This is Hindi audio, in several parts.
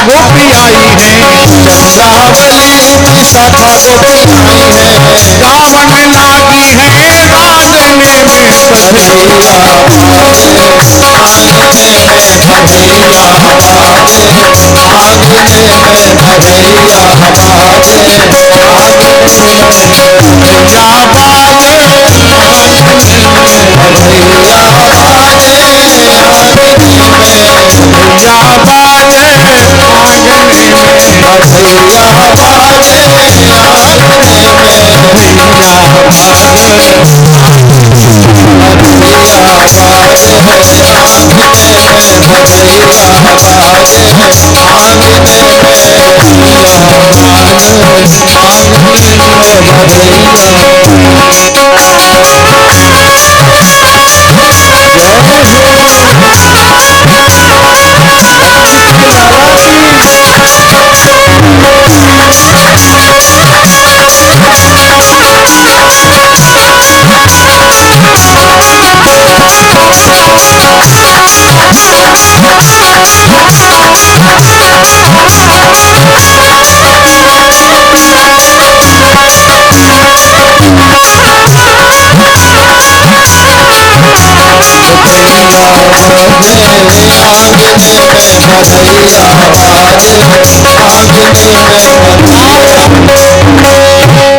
गोपी आई है चंद्रावली विशाखा गोपी आई है रावण लागी है रागने में बधैया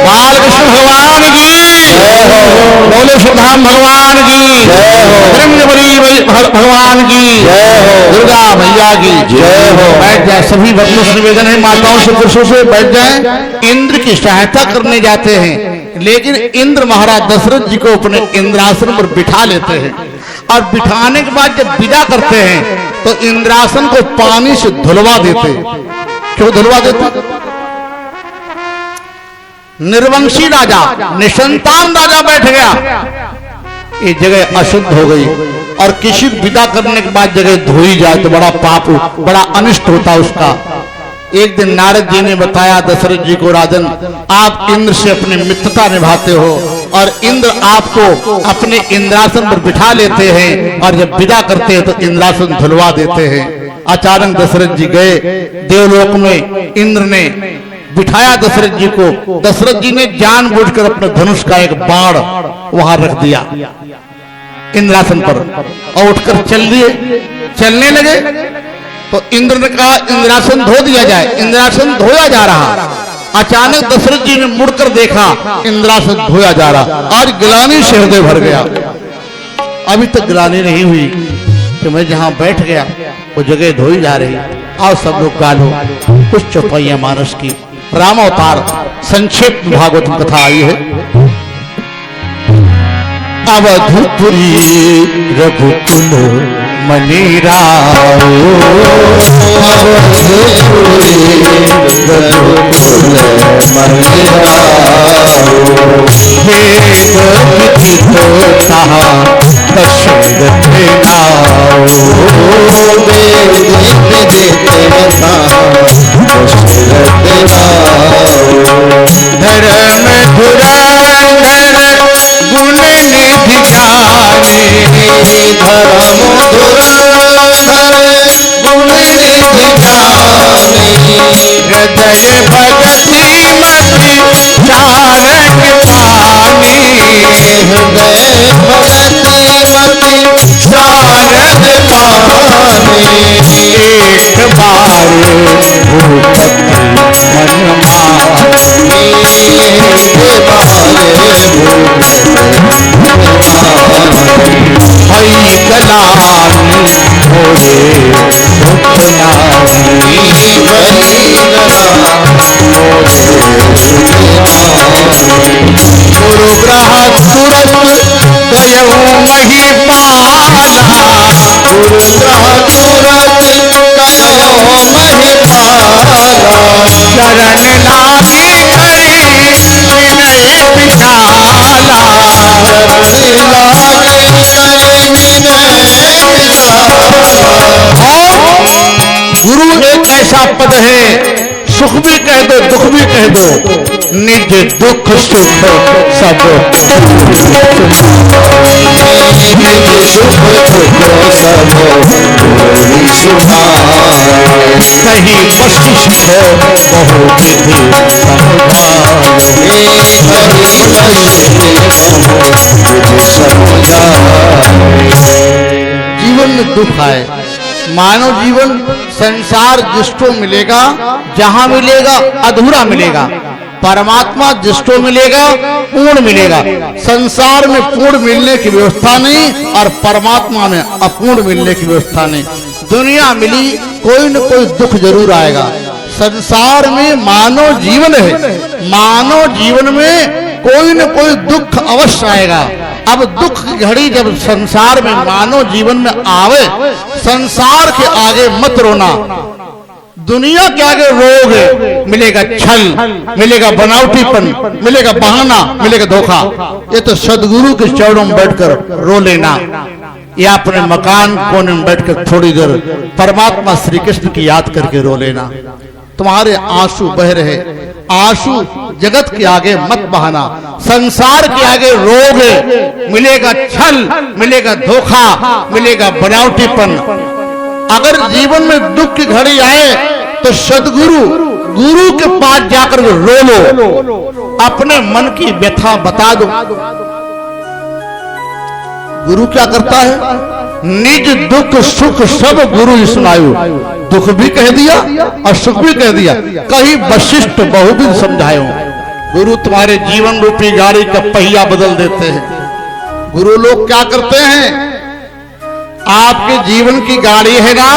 बालकृष्ण भगवान की बोले सुधाम भगवान की ब्रह्मबली भगवान की दुर्गा मैया की जय हो। बैठ जाए सभी भक्तों से निवेदन है, माताओं से पुरुषों से बैठ जाए। इंद्र की सहायता करने जाते हैं, लेकिन इंद्र महाराज दशरथ जी को अपने इंद्रासन पर बिठा लेते हैं और बिठाने के बाद जब विदा करते हैं तो इंद्रासन को पानी से धुलवा देते। क्यों धुलवा देते? निर्वंशी राजा निसंतान राजा बैठ गया, ये जगह अशुद्ध हो गई और किसी विदा करने के बाद जगह धोई जाए तो बड़ा पाप, बड़ा अनिष्ट होता उसका। एक दिन नारद जी ने बताया दशरथ जी को, राजन आप इंद्र से अपनी मित्रता निभाते हो और इंद्र आपको अपने इंद्रासन पर बिठा लेते हैं और जब विदा करते हैं तो इंद्रासन धुलवा देते हैं। अचानक दशरथ जी गए देवलोक में, इंद्र ने बिठाया दशरथ जी को। दशरथ जी ने जानबूझकर अपने धनुष का एक बाण वहां रख दिया इंद्रासन पर और उठकर चलने लगे। तो इंद्र ने कहा इंद्रासन धो दिया जाए। इंद्रासन धोया जा रहा, अचानक दशरथ जी ने मुड़कर देखा इंद्रासन धोया जा रहा और ग्लानि से हृदय भर गया। अभी तक ग्लानि नहीं हुई कि मैं जहां बैठ गया वो जगह धोई जा रही। आओ सब लोग गालो कुछ चौपाइया मानस की रामावतार संक्षेप भागवत कथा आई है। अवधपुरी रघुकुल मनीरा गुण निधि जाने हृदय भगति मति चारक पानी, हृदय भगति मति चारक पानी। एक बार भूपति मन मानी, हई गलानी होए गुरु ग्रह तुरंत गयो महिपाला, गुरु ग्रह तुरंत गयो महिपाला। शरण लागी करे ऐसा पद है, सुख भी कह दो दुख भी कह दो, निज दुख सुख सब कहीं वशिष्ठ बहुविधि जीवन में दुख आए, मानव जीवन संसार जिसको मिलेगा, जहां मिलेगा अधूरा मिलेगा, परमात्मा जिसको मिलेगा पूर्ण मिलेगा। संसार में पूर्ण मिलने की व्यवस्था नहीं और परमात्मा में अपूर्ण मिलने की व्यवस्था नहीं। दुनिया मिली, कोई न कोई दुख जरूर आएगा। संसार में मानव जीवन है, मानव जीवन में कोई न कोई दुख अवश्य आएगा। अब दुख की घड़ी जब संसार में मानव जीवन में आवे, संसार के आगे मत रोना। दुनिया के आगे रोग मिलेगा छल, मिलेगा बनावटीपन, मिलेगा बहाना, मिलेगा धोखा। ये तो सदगुरु के चरणों में बैठकर रो लेना, या अपने मकान कोने में बैठकर थोड़ी देर परमात्मा श्री कृष्ण की याद करके रो लेना। तुम्हारे आंसू बह रहे, आंसू जगत के आगे मत बहाना। संसार के आगे रोग मिलेगा छल, मिलेगा धोखा, मिलेगा बनावटीपन। अगर जीवन में दुख की घड़ी आए तो सदगुरु गुरु के पास जाकर रो लो, अपने मन की व्यथा बता दो। गुरु क्या करता है? निज दुख सुख सब गुरु ही सुनायो। दुख भी कह दिया और सुख भी कह दिया, कहीं वशिष्ठ बहुविध समझायो। गुरु तुम्हारे जीवन रूपी गाड़ी का पहिया बदल देते हैं। गुरु लोग क्या करते हैं? आपके जीवन की गाड़ी है ना,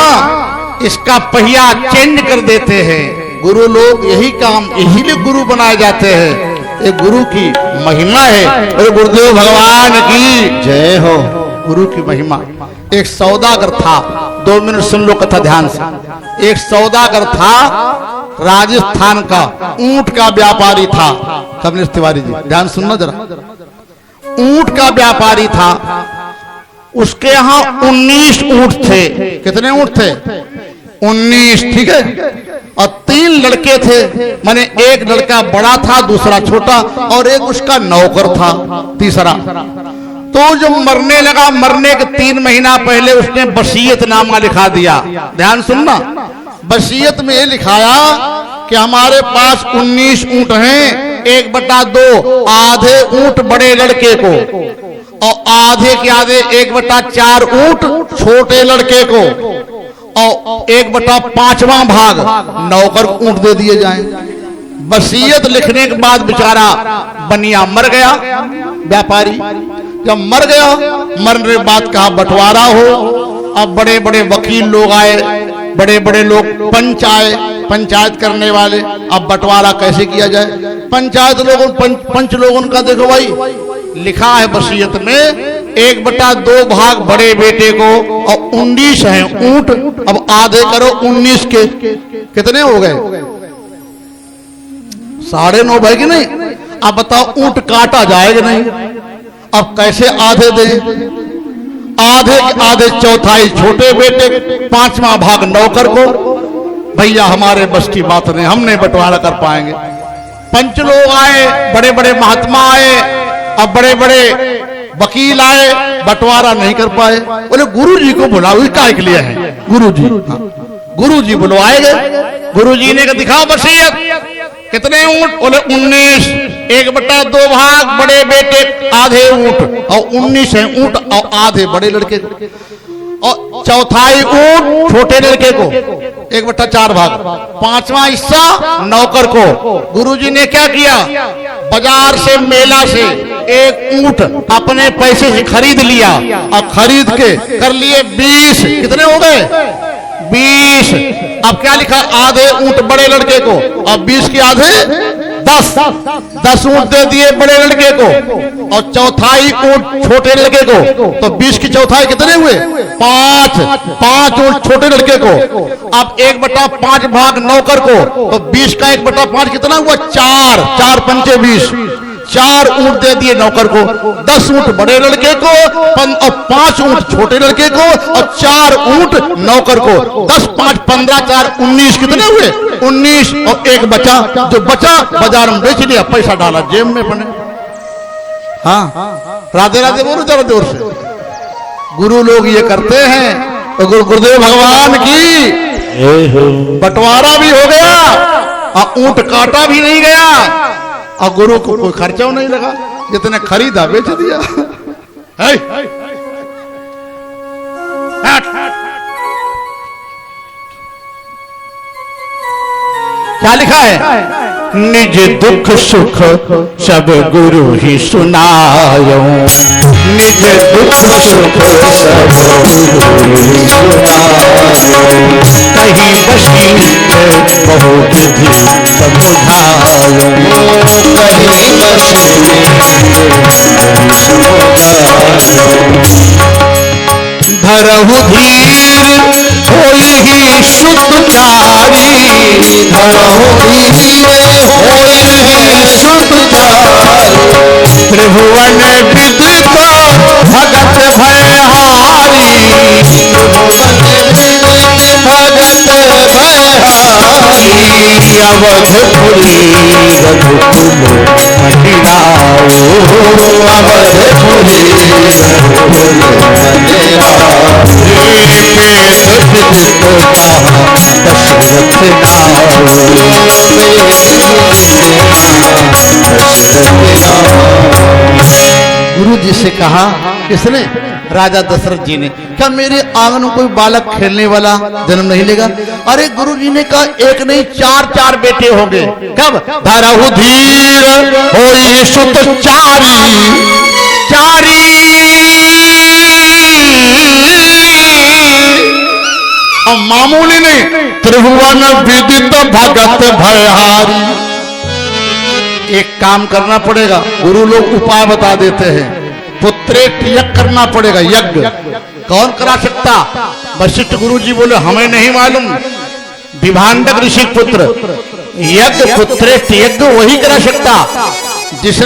इसका पहिया चेंज कर देते हैं। गुरु लोग यही काम, यही लिए गुरु बनाए जाते हैं। ये गुरु की महिमा है। अरे गुरुदेव भगवान की जय हो। गुरु की महिमा। एक सौदागर था, 2 मिनट सुन लो कथा ध्यान से। एक सौदागर था, राजस्थान का ऊंट का व्यापारी था। कमलेश तिवारी जी ध्यान सुनना जरा। ऊंट का व्यापारी था, उसके यहाँ 19 ऊंट थे। कितने ऊंट थे? 19, ठीक है। और 3 लड़के थे, माने एक लड़का बड़ा था, दूसरा छोटा, और एक उसका नौकर था, तीसरा। तो जो मरने लगा, मरने के 3 महीना पहले उसने वसीयत नामा लिखा दिया। ध्यान सुनना, वसीयत में ये लिखाया कि हमारे पास 19 ऊंट हैं, 1/2 आधे ऊंट बड़े लड़के को और आधे के आधे 1/4 ऊंट छोटे लड़के को और 1/5वां भाग नौकर ऊंट दे दिए जाएं। वसीयत लिखने के बाद बेचारा बनिया मर गया। व्यापारी जब मर गया, मरने के बाद कहा बंटवारा हो। अब बड़े बड़े वकील लोग आए, बड़े बड़े लोग पंच आए, पंचायत करने वाले। अब बंटवारा कैसे किया जाए? पंचायत लोगों पंच लोगों का देखो भाई, लिखा है वसीयत में 1/2 भाग बड़े बेटे को और 19 है ऊंट। अब आधे करो 19 के, कितने हो गए? 9.5 भाई कि नहीं? अब बताओ ऊंट काटा जाएगा नहीं, अब कैसे आधे दे? आधे के आधे चौथाई छोटे बेटे, 5वां भाग नौकर को। भैया हमारे बस की बात नहीं, हम नहीं बंटवारा कर पाएंगे। पंच लोग आए, बड़े बड़े महात्मा आए, अब बड़े बड़े वकील आए, बंटवारा नहीं कर पाए। बोले गुरु जी को बुलाओ, क्या के लिए है? गुरु जी, हाँ। गुरु जी बुलवाए गए। गुरु जी ने दिखाओ वसीयत, कितने ऊंट? बोले 19, 1/2 भाग बड़े बेटे, आधे ऊंट और 19 है ऊंट और आधे बड़े लड़के को और चौथाई ऊंट छोटे लड़के को, 1/4 भाग, 5वां हिस्सा नौकर को। गुरुजी ने क्या किया? बाजार से, मेला से एक ऊंट अपने पैसे से खरीद लिया और खरीद के कर लिए 20। कितने हो गए? 20। अब क्या लिखा? आधे ऊंट बड़े लड़के को और 20 के आधे 10 ऊंट दे दिए बड़े लड़के को और चौथाई ऊंट छोटे लड़के को। तो 20 की चौथाई कितने हुए? 5 ऊंट छोटे लड़के को। अब 1/5 भाग नौकर को, तो 20 का 1/5 कितना हुआ? 4 पंचे 20। 4 ऊंट दे दिए नौकर को, 10 ऊंट बड़े लड़के को और 5 ऊंट छोटे लड़के को और 4 ऊंट नौकर को। 10, 5, 15, 4, 19 कितने हुए? 19 और एक बचा, जो बचा बाजार में बेच दिया, पैसा डाला जेब में अपने। हाँ, राधे राधे बोलो जरा जोर से। गुरु लोग ये करते हैं। तो गुरुदेव भगवान की बंटवारा भी हो गया और ऊंट काटा भी नहीं गया और गुरु को कोई खर्चा नहीं लगा, जितने खरीदा बेच दिया। क्या लिखा है? निज दुख सुख सब गुरु ही सुनायो, निज दुख सुख सब गुरु ही सुनायो, कहीं वशीत बहुत भी समझायो, कहीं धरहु धीर होई ही शुद्ध चारी, धरहु धीर होई ही शुद्ध चारी, त्रिभुवन विदित भगत भयहारी, त्रिभुवन विदित भगत भयहारी, अवधपुरी रघुकुल महिराओ, अवधपुरी रघुकुल महिराओ, गुरु जी से कहा, किसने? राजा दशरथ जी ने। क्या मेरे आंगन में कोई बालक खेलने वाला जन्म नहीं लेगा? अरे गुरु जी ने कहा एक नहीं 4 बेटे होंगे। कब? धरहु धीर होई सुत चारी, चारी और मामूली नहीं, त्रिभुवन विदित भगत भयहारी। एक काम करना पड़ेगा, गुरु लोग उपाय बता देते हैं। पुत्रेट यज्ञ करना पड़ेगा। यज्ञ कौन करा सकता? वशिष्ठ गुरु जी बोले हमें नहीं मालूम। विभांडक ऋषि पुत्र यज्ञ, पुत्रेट यज्ञ वही करा सकता जिस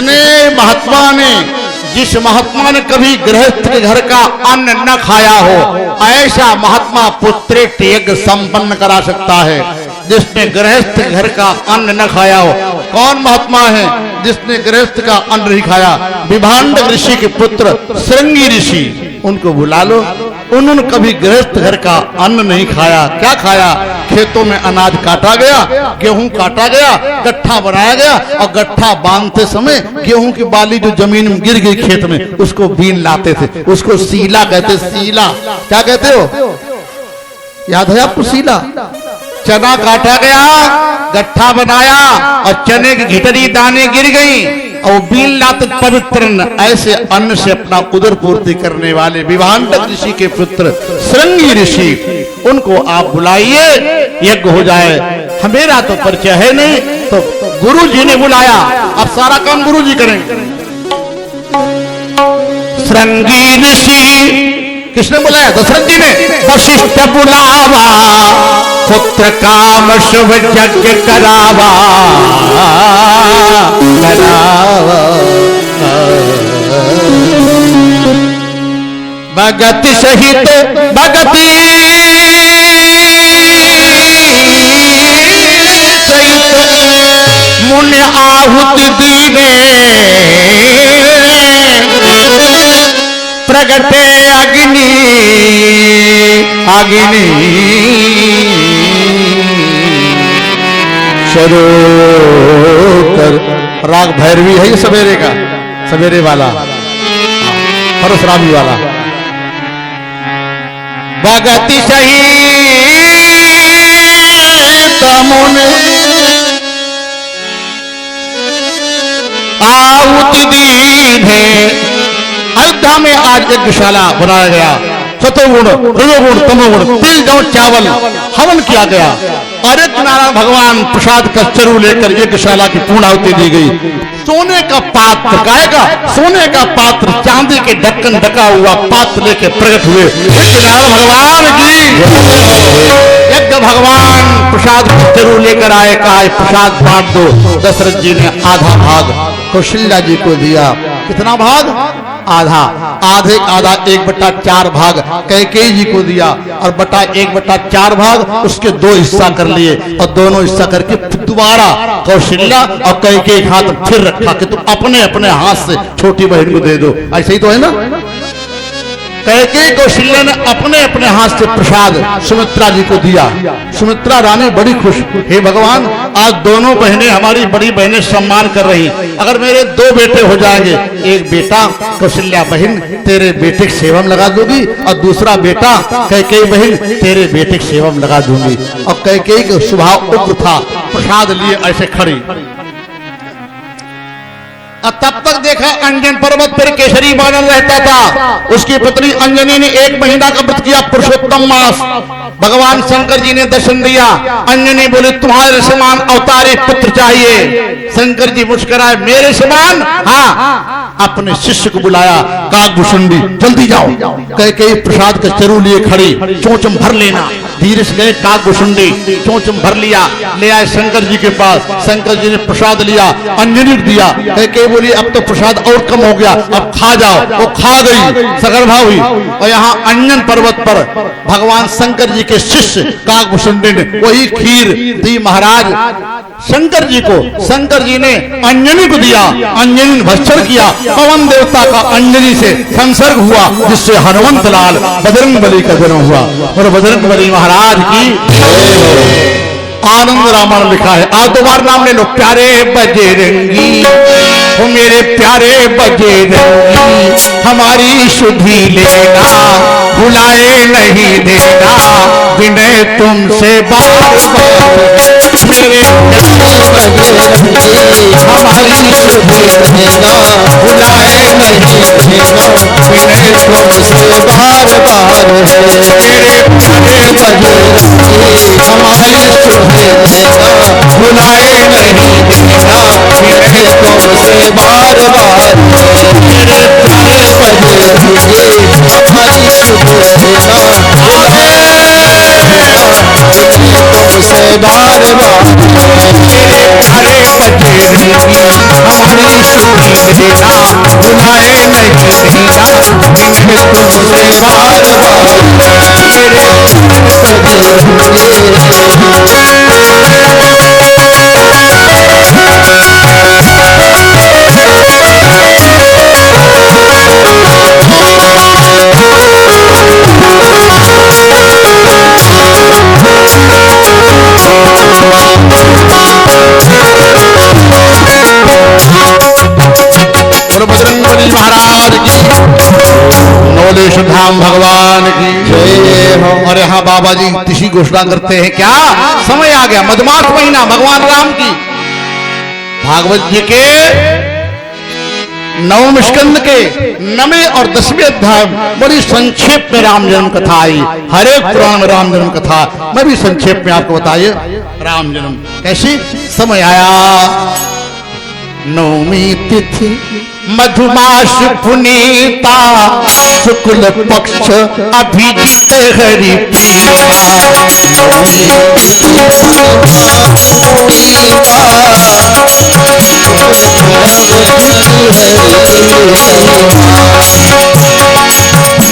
महात्मा ने कभी गृहस्थ के घर का अन्न न खाया हो। ऐसा महात्मा पुत्रेट यज्ञ संपन्न करा सकता है जिसने गृहस्थ घर का अन्न न खाया हो। कौन महात्मा है जिसने गृहस्थ का अन्न नहीं खाया? विभांडक ऋषि के पुत्र श्रृंगी ऋषि, उनको बुला लो। उन्होंने कभी गृहस्थ घर का अन्न नहीं खाया। क्या खाया? खेतों में अनाज काटा गया, गेहूं काटा गया, गट्ठा बनाया गया और गट्ठा बांधते समय गेहूं की बाली जो जमीन में गिर गई खेत में, उसको बीन लाते थे। उसको सीला कहते। सीला क्या कहते हो? याद है आपको? सीला। चना काटा गया, गट्ठा बनाया और चने की घिटरी दाने गिर गई और बीन लाते पवित्र। ऐसे अन्न से अपना उदर पूर्ति करने वाले विभांडक ऋषि के पुत्र श्रृंगी ऋषि, उनको आप बुलाइए, यज्ञ हो जाए। हमेरा तो परिचय है नहीं, तो गुरु जी ने बुलाया। अब सारा काम गुरु जी करेंगे। श्रृंगी ऋषि किसने बुलाया? दशरथ जी ने। वशिष्ठ बुलावा, पुत्र काम शुभ यज्ञ करावा, करावा। भगत सहित भगती सहित मुनि आहुति दीने, प्रगटे अग्नि अग्नि सरोकर। राग भैरवी है ये सवेरे का, सवेरे वाला, परशुरामी वाला। भगति सहित मुनि आहुति दीने। अयोध्या में आज यज्ञशाला बनाया गया। सतोगुण, रजोगुण, तमोगुण, तिल जौ चावल हवन किया गया। अरे नारायण भगवान प्रसाद का चरु लेकर यज्ञशाला की पूर्णाहुति दी गई। सोने का पात्र, गायका सोने का पात्र, चांदी के ढक्कन ढका हुआ पात्र लेके प्रकट हुए। नारायण भगवान की यज्ञ। भगवान प्रसाद का चरु लेकर आए, कहा प्रसाद बांट दो। दशरथ जी ने आधा भाग कौशल्या जी को दिया। कितना भाग? आधा। आधे आधा 1/4 भाग कैकेयी जी को दिया और बटा 1/4 भाग उसके 2 हिस्सा कर लिए और दोनों हिस्सा करके दोबारा कौशल्या और कैकेयी के हाथ फिर रखा कि तुम अपने अपने हाथ से छोटी बहन को दे दो। ऐसे ही तो है ना। कैकेयी कौशल्या ने अपने अपने हाथ से प्रसाद सुमित्रा जी को दिया। सुमित्रा रानी बड़ी खुश, हे भगवान आज दोनों बहनें हमारी बड़ी बहनें सम्मान कर रही, अगर मेरे 2 बेटे हो जाएंगे, एक बेटा कौशल्या बहन तेरे बेटे की सेवा में लगा दूंगी और दूसरा बेटा कैकेयी बहन तेरे बेटे की सेवा में लगा दूंगी। और कैकेयी का स्वभाव उग्र था, प्रसाद लिए ऐसे खड़ी। तब तक देखा अंजन पर्वत पर केसरी बानर रहता था, उसकी पत्नी अंजनी ने 1 महीना का व्रत किया, पुरुषोत्तम मास। भगवान शंकर जी ने दर्शन दिया। अंजनी बोले तुम्हारे समान अवतारी पुत्र चाहिए। शंकर जी मुस्कुराए, मेरे समान? हाँ। अपने शिष्य को बुलाया, काकभूषुंडी जल्दी जाओ। कैकेयी प्रसाद का चरू लिए खड़ी, चोंचम भर लेना। धीरे से गए काकभूषुंडी, चोंचम भर लिया, ले आए शंकर जी के पास। शंकर जी ने प्रसाद लिया, अंजनी को दिया। कैकेयी बोली अब तो प्रसाद और कम हो गया, अब खा जाओ। वो खा गई, सगर्भा हुई। और यहाँ अंजन पर्वत पर भगवान शंकर जी के शिष्य काकभूषुंडी ने वही खीर दी महाराज शंकर जी को। शंकर जी ने अंजनी को दिया, अंजनी ने भक्षण किया। पवन देवता का अंजनी से संसर्ग हुआ, जिससे हनुमंत लाल बजरंगबली का जन्म हुआ। और बजरंगबली महाराज की आनंद रामायण लिखा है। आप दोबारा नाम ले लो, प्यारे बजरंगी वो मेरे प्यारे बजरंगी, हमारी सुधि लेना भुलाए नहीं देना, विनय तुमसे बार बार मेरे हमारी सुधि लेना भुलाए नहीं देना, विनय तुमसे बार बार मेरे प्यारे बजरंगी, हमारी सुधि लेना भुलाए नहीं देना, विनय तुमसे बार बार मेरे प्यारे बजरंगी, हमारी सुधि लेना तुमसे बार बार मेरे प्यारे बजरंगी, हमारी सुधि लेना भुलाए नहीं देना, विनय तुमसे बार बार मेरे बजरंगबली महाराज की, नौलेश धाम भगवान की जय हो। और यहाँ बाबा जी तिथि घोषणा करते हैं, क्या समय आ गया, मधुमास महीना भगवान राम की। भागवत जी के 9वें स्कंद के 9वें और 10वें अध्याय बड़ी संक्षेप में राम जन्म कथा आई। हर एक पुराण में राम जन्म कथा, मैं भी संक्षेप में आपको बताइए राम जन्म कैसी। समय आया 9वीं तिथि मधुमास पुनीता, शुक्ल पक्ष अभिजीत हरि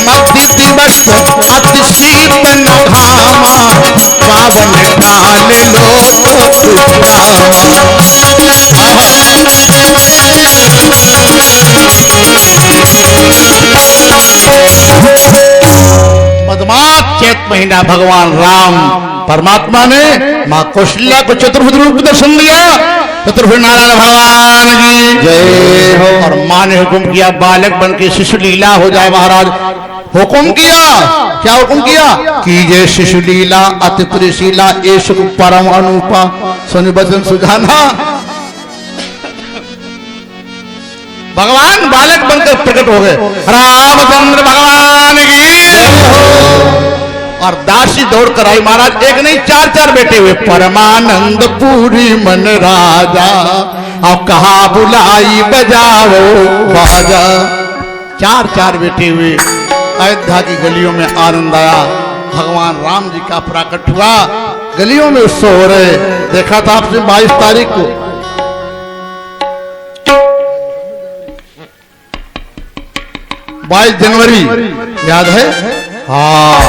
मध्य दिवस अति शीतल घामा, पावन काल मधुमास चैत महीना भगवान राम परमात्मा ने मां कौशल्या को चतुर्भुज रूप दर्शन दिया। चतुर्भुज नारायण भगवान की जय हो। और मां ने हुक्म किया बालक बन के शिशु लीला हो जाए। महाराज हुक्म किया, क्या हुक्म किया? कीजिए शिशु लीला अति त्रिशीला, ये सुख परम अनुपा, सुनि वचन सुजाना। भगवान बालक बनकर प्रकट हो गए, रामचंद्र भगवान की। और दासी दौड़ कर आई। महाराज एक नहीं 4 बेटे हुए। परमानंद पूरी मन राजा, अब कहा बुलाई बजाओ बाजा। 4 बेटे हुए। अयोध्या की गलियों में आनंद आया। भगवान राम जी का प्रकट हुआ, गलियों में उत्सव हो रहे। देखा था आपने 22 तारीख को 22 जनवरी याद है? हाँ,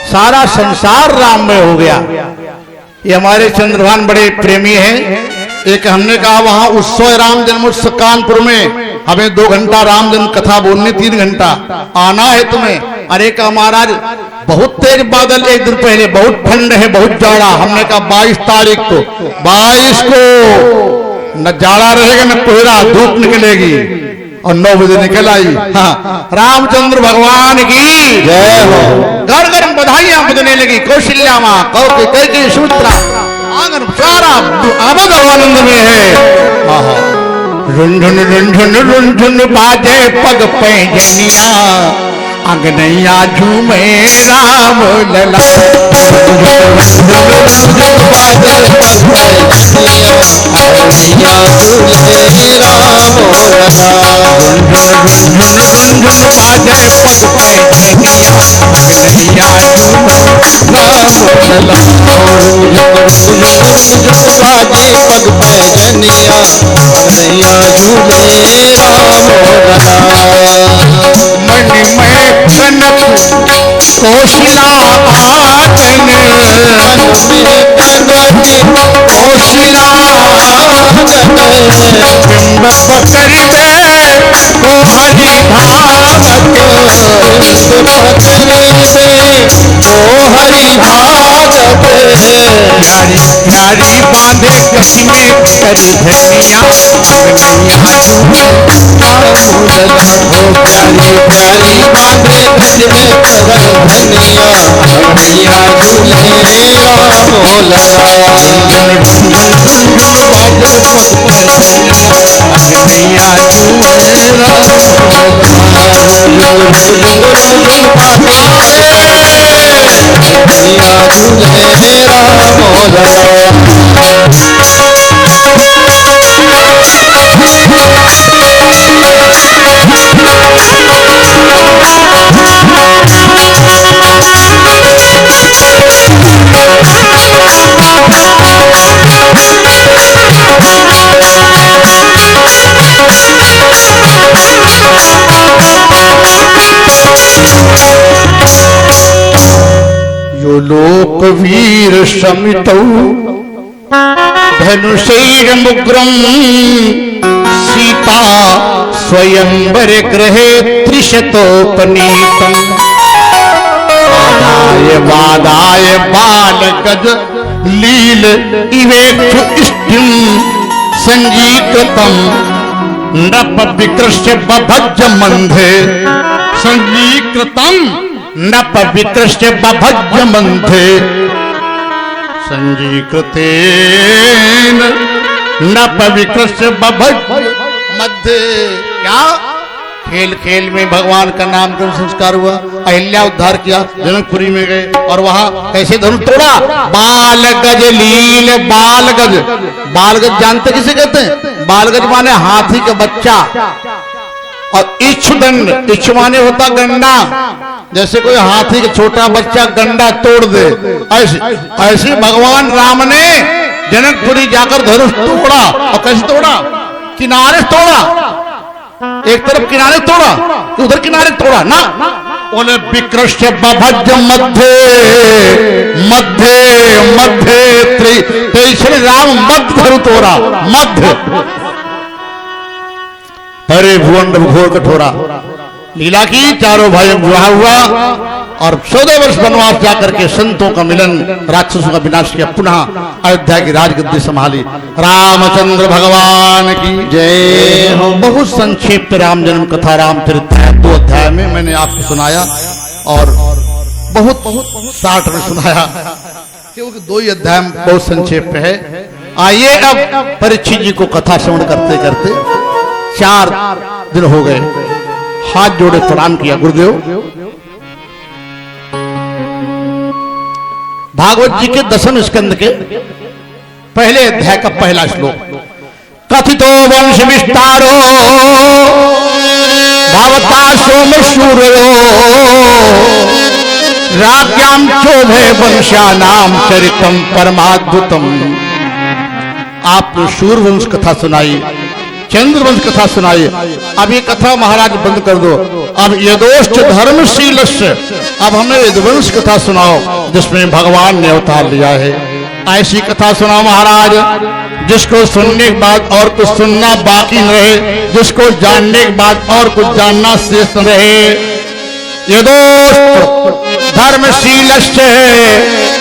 सारा संसार राममय हो गया। ये हमारे चंद्रभान बड़े प्रेमी हैं। एक हमने कहा वहां उत्सव राम जन्मोत्सव कानपुर में हमें 2 घंटा राम जन्म कथा बोलनी, 3 घंटा आना है तुम्हें। अरे का महाराज बहुत तेज बादल, एक दिन पहले बहुत ठंड है, बहुत जाड़ा। हमने कहा 22 तारीख को, 22 को न जाड़ा रहेगा न कोहरा, धूप निकलेगी। और 9 बजे निकल आई। हाँ, रामचंद्र भगवान की जय हो। घर घर बधाइयां बजने लगी। कौशल्या माँ कौके सुमित्रा आंगन सारा आनंद आनंद में है। रुंझुन रुंझुन रुंझुन बाजे पग पैजनिया, अंगनैया झूमे राम लला। मणिमय कनक कोशिला आतन, कोशिला बिंब पकड़ दे को हरि भावक, नारी नारी बांधे कसी में कर धनिया, प्यारी प्यारी बांधे कसी में कर धनिया, धनिया झूले राम लला। यो लोक वीर शमितौ धनुषैर्मुग्रं, सीता स्वयंवर गृहे त्रिशतोपनीतम्। वादाय वादाय बाल गज लील इवेक्षु इष्टिं, संजीकृतं नप विकृष्य बभज्ज मंधे, संजीकृतं नप विकृष्य बभज्ज मंधे, संजीकृतेन नप विकृष्य बभज्ज मध्य। क्या खेल खेल में भगवान का नाम का संस्कार हुआ। अहिल्या उद्धार किया, जनकपुरी में गए और वहां कैसे धनुष तोड़ा। बाल गज लील, बाल गज, बाल गज जानते किसे कहते हैं? बाल गज माने हाथी का बच्चा। और इच्छुदंड, इच्छु माने होता गंडा, जैसे कोई हाथी का छोटा बच्चा गंडा तोड़ दे, ऐसे ऐसे भगवान राम ने जनकपुरी जाकर धनुष तोड़ा। और कैसे तोड़ा? किनारे तोड़ा, एक तरफ किनारे तोड़ा, उधर किनारे तोड़ा ना। बोले विकृष्य बभज्ज मध्य मध्य मध्य, तो श्री राम मध्य धनु तोड़ा, मध्य। हरे भुवन घोर कठोरा लीला की, चारों भाइयों का विवाह हुआ और 14 वर्ष वनवास जाकर के संतों का मिलन, राक्षसों का विनाश किया, पुनः अयोध्या की राजगद्दी संभाली। रामचंद्र भगवान की जय हो। बहुत संक्षिप्त राम जन्म कथा रामचरित है, 2 अध्याय में मैंने आपको सुनाया और बहुत शार्ट में सुनाया, क्योंकि 2 ही अध्याय में बहुत संक्षेप है। आइए अब परीक्षित जी को कथा श्रवण करते करते 4 दिन हो गए। हाथ जोड़े प्रणाम किया, गुरुदेव। भागवत जी के 10वें स्कंद के पहले अध्याय का पहला श्लोक। कथितो वंश विस्तारो भवता सोम सूर्यो, राज्ञां चोभे वंशानाम चरितम परमाद्भुतम। आपने सूर्यवंश कथा सुनाई, चंद्रवंश कथा सुनाई। अब ये कथा महाराज बंद कर दो। अब यदोश्च धर्मशीलस्य, अब हमें यदुवंश कथा सुनाओ जिसमें भगवान ने अवतार लिया है। ऐसी कथा सुनाओ महाराज जिसको सुनने के बाद और कुछ सुनना बाकी न रहे, जिसको जानने के बाद और कुछ जानना शेष न रहे। यदोश्च धर्मशीलस्य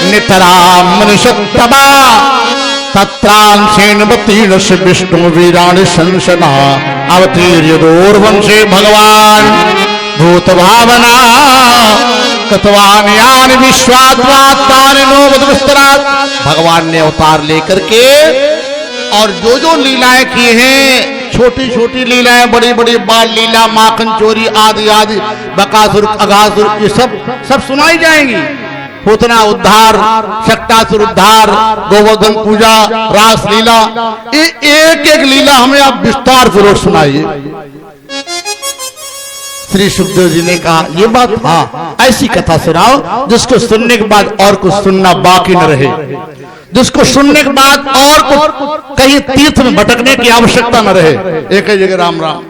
नितराम मनुष्योत्तमा तत्रांशेन बतीर्ष विष्णु वीराणि संसना अवतीर्यदोर्वंशे भगवान भूत भावना कतवान यान विश्वात्मात्मानि नो विस्तरात्। भगवान ने अवतार लेकर के और जो जो लीलाएं की हैं, छोटी छोटी लीलाएं, बड़ी बड़ी बाल लीला, माखन चोरी आदि आदि, बकासुर अघासुर, ये सब सुनाई जाएंगी। पूतना उद्धार, शक्तासुर उद्धार, गोवर्धन पूजा, रास लीला, ये एक एक लीला हमें आप विस्तार पूर्वक सुनाइए। श्री सुखदेव जी ने कहा ये बात, हाँ ऐसी कथा सुनाओ जिसको सुनने के बाद और कुछ सुनना बाकी न रहे, जिसको सुनने के बाद और कुछ कहीं तीर्थ में भटकने की आवश्यकता न रहे, एक ही जगह राम राम।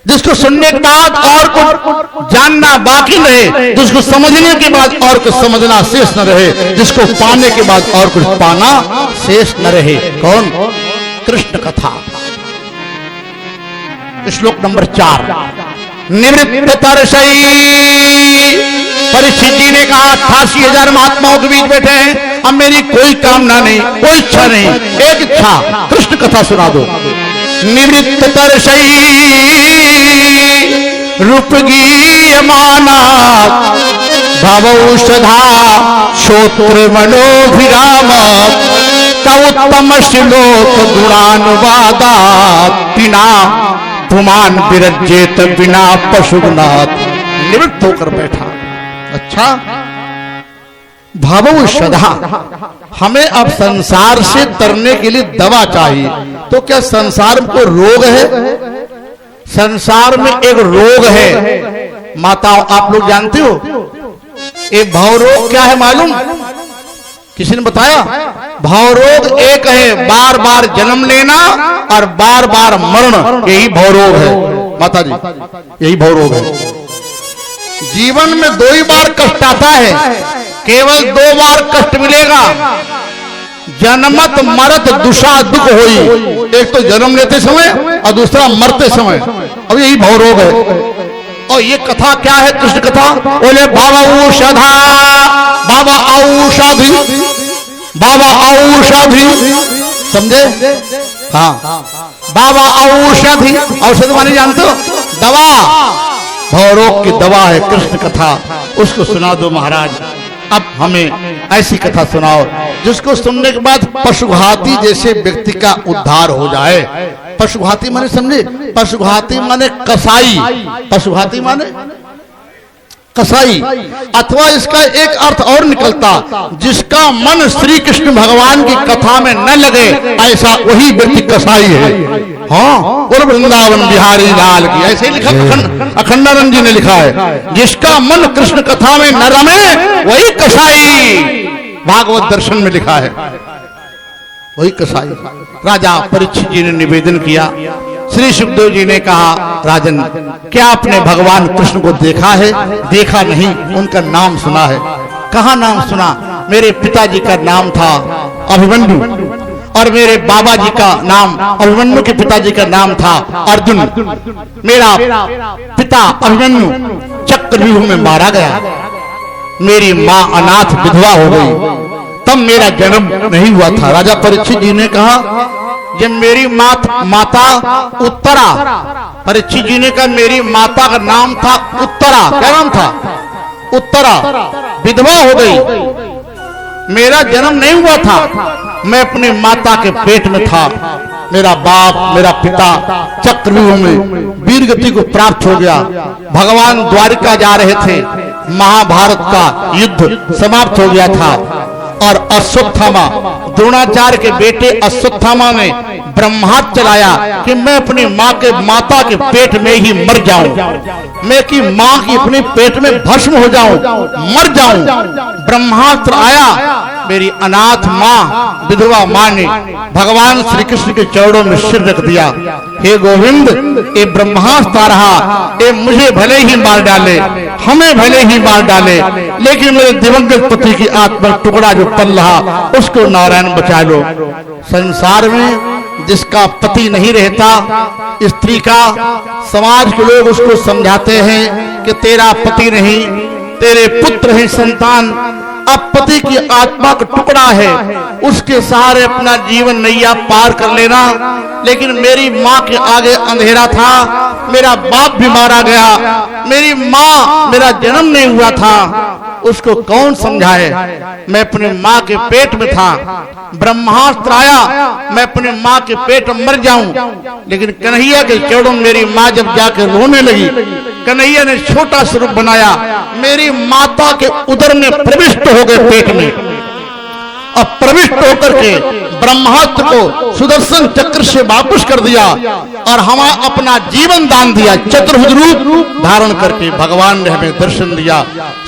जिसको सुनने के बाद और कुछ जानना बाकी न रहे, जिसको समझने के बाद और कुछ समझना शेष न रहे, जिसको पाने के बाद और कुछ पाना शेष न रहे। कौन? कृष्ण कथा। श्लोक नंबर 4। निवृत्त तरसई, परीक्षित जी ने कहा 88,000 महात्माओं के बीच बैठे हैं, अब मेरी कोई कामना नहीं, कोई इच्छा नहीं, एक इच्छा, कृष्ण कथा सुना दो। निवृत्त तरसई रूप गीयमाना भवौषधा श्रोत्र मनोभिरामा तवोत्तम श्लोक गुणानुवादा बिना धुमान विरजेत बिना पशुनाथ। निवृत्त होकर बैठा। अच्छा, भवौषधा, हमें अब संसार से तरने के लिए दवा चाहिए। तो क्या संसार में कोई रोग है? संसार में एक रोग है माताओं, आप लोग जानते हो ये भवरोग क्या है मालूम? किसी ने बताया? भवरोग एक है, बार बार जन्म लेना और बार बार मरण, यही भवरोग है माता जी, यही भवरोग है। जीवन में 2 ही बार कष्ट आता है, केवल 2 बार कष्ट मिलेगा। जन्मत मरत दुषा दुख होई, एक तो जन्म लेते समय और दूसरा मरते समय। अब यही भवरोग है। और ये कथा क्या है? कृष्ण कथा। बोले बाबा औषधा, बाबा औषधि, बाबा औषधि, समझे? हाँ, बाबा औषधि, औषधि माने जानते हो? दवा, भवरोग की दवा है कृष्ण कथा, उसको सुना दो महाराज। अब हमें ऐसी कथा सुनाओ जिसको सुनने के बाद पशुघाती जैसे व्यक्ति का उद्धार हो जाए। पशुघाती माने समझे? पशुघाती माने कसाई, पशुघाती माने कसाई, अथवा इसका एक अर्थ और निकलता, जिसका मन श्री कृष्ण भगवान की कथा में न लगे, ऐसा वही व्यक्ति कसाई है। हाँ, और वृंदावन बिहारी लाल की, ऐसे लिखा अखंडानंद जी ने लिखा है, जिसका मन कृष्ण कथा में न रमे वही कसाई, भागवत दर्शन में लिखा है, वही कसाई। राजा परीक्षित जी ने निवेदन किया। श्री सुखदेव जी ने कहा राजन, क्या आपने भगवान कृष्ण को देखा है? देखा नहीं, उनका नाम सुना है। कहाँ नाम सुना? मेरे पिताजी का नाम था अभिमन्यु, और मेरे बाबा जी का नाम, अभिमन्यु के पिताजी का नाम था अर्जुन। मेरा पिता अभिमन्यु चक्रव्यूह में मारा गया, मेरी माँ अनाथ विधवा हो गई, तब मेरा जन्म नहीं हुआ था। राजा परीक्षित जी ने कहा, जब मेरी माता उत्तरा, परीक्षित जी ने कहा मेरी माता का नाम था उत्तरा, क्या नाम था? उत्तरा, विधवा हो गई, मेरा जन्म नहीं हुआ था, मैं अपनी माता के पेट में था। मेरा बाप, मेरा पिता चक्रव्यूह में वीर गति को प्राप्त हो गया। भगवान द्वारिका जा रहे थे, महाभारत का युद्ध समाप्त हो गया था, और अश्वत्थामा, द्रोणाचार्य के बेटे अश्वत्थामा ने ब्रह्मास्त्र चलाया कि मैं अपनी माता के पेट में ही मर जाऊं, मैं कि माँ की अपने पेट में भस्म हो जाऊं, मर जाऊं। ब्रह्मास्त्र आया मेरी अनाथ माँ विधवा माँ ने भगवान श्री कृष्ण के चरणों में सिर रख दिया। हे गोविंद, ये ब्रह्मास्त्र आ रहा, ये मुझे भले ही मार डाले, हमें भले ही मार डाले, लेकिन मेरे दिवंगत पति की आत्मा टुकड़ा जो पल रहा उसको नारायण बचा लो। संसार में जिसका पति नहीं रहता, स्त्री का, समाज के लोग उसको समझाते हैं कि तेरा पति नहीं, तेरे पुत्र हैं संतान, अब पति की आत्मा का टुकड़ा है, उसके सहारे अपना जीवन नैया पार कर लेना। लेकिन मेरी माँ के आगे अंधेरा था, मेरा बाप भी मारा गया, मेरी माँ, मेरा जन्म नहीं हुआ था, उसको कौन समझाए। मैं अपने माँ के पेट में था, ब्रह्मास्त्र आया, मैं अपने माँ के पेट में मर जाऊं। लेकिन कन्हैया के चरणों में मेरी माँ जब जाकर रोने लगी, कन्हैया ने छोटा स्वरूप बनाया, मेरी माता के उदर में प्रविष्ट हो गए पेट में। अब प्रविष्ट होकर के ब्रह्मास्त्र को सुदर्शन चक्र से वापस कर दिया और हमें अपना जीवन दान दिया। चतुर्भुज रूप धारण करके भगवान ने हमें दर्शन दिया।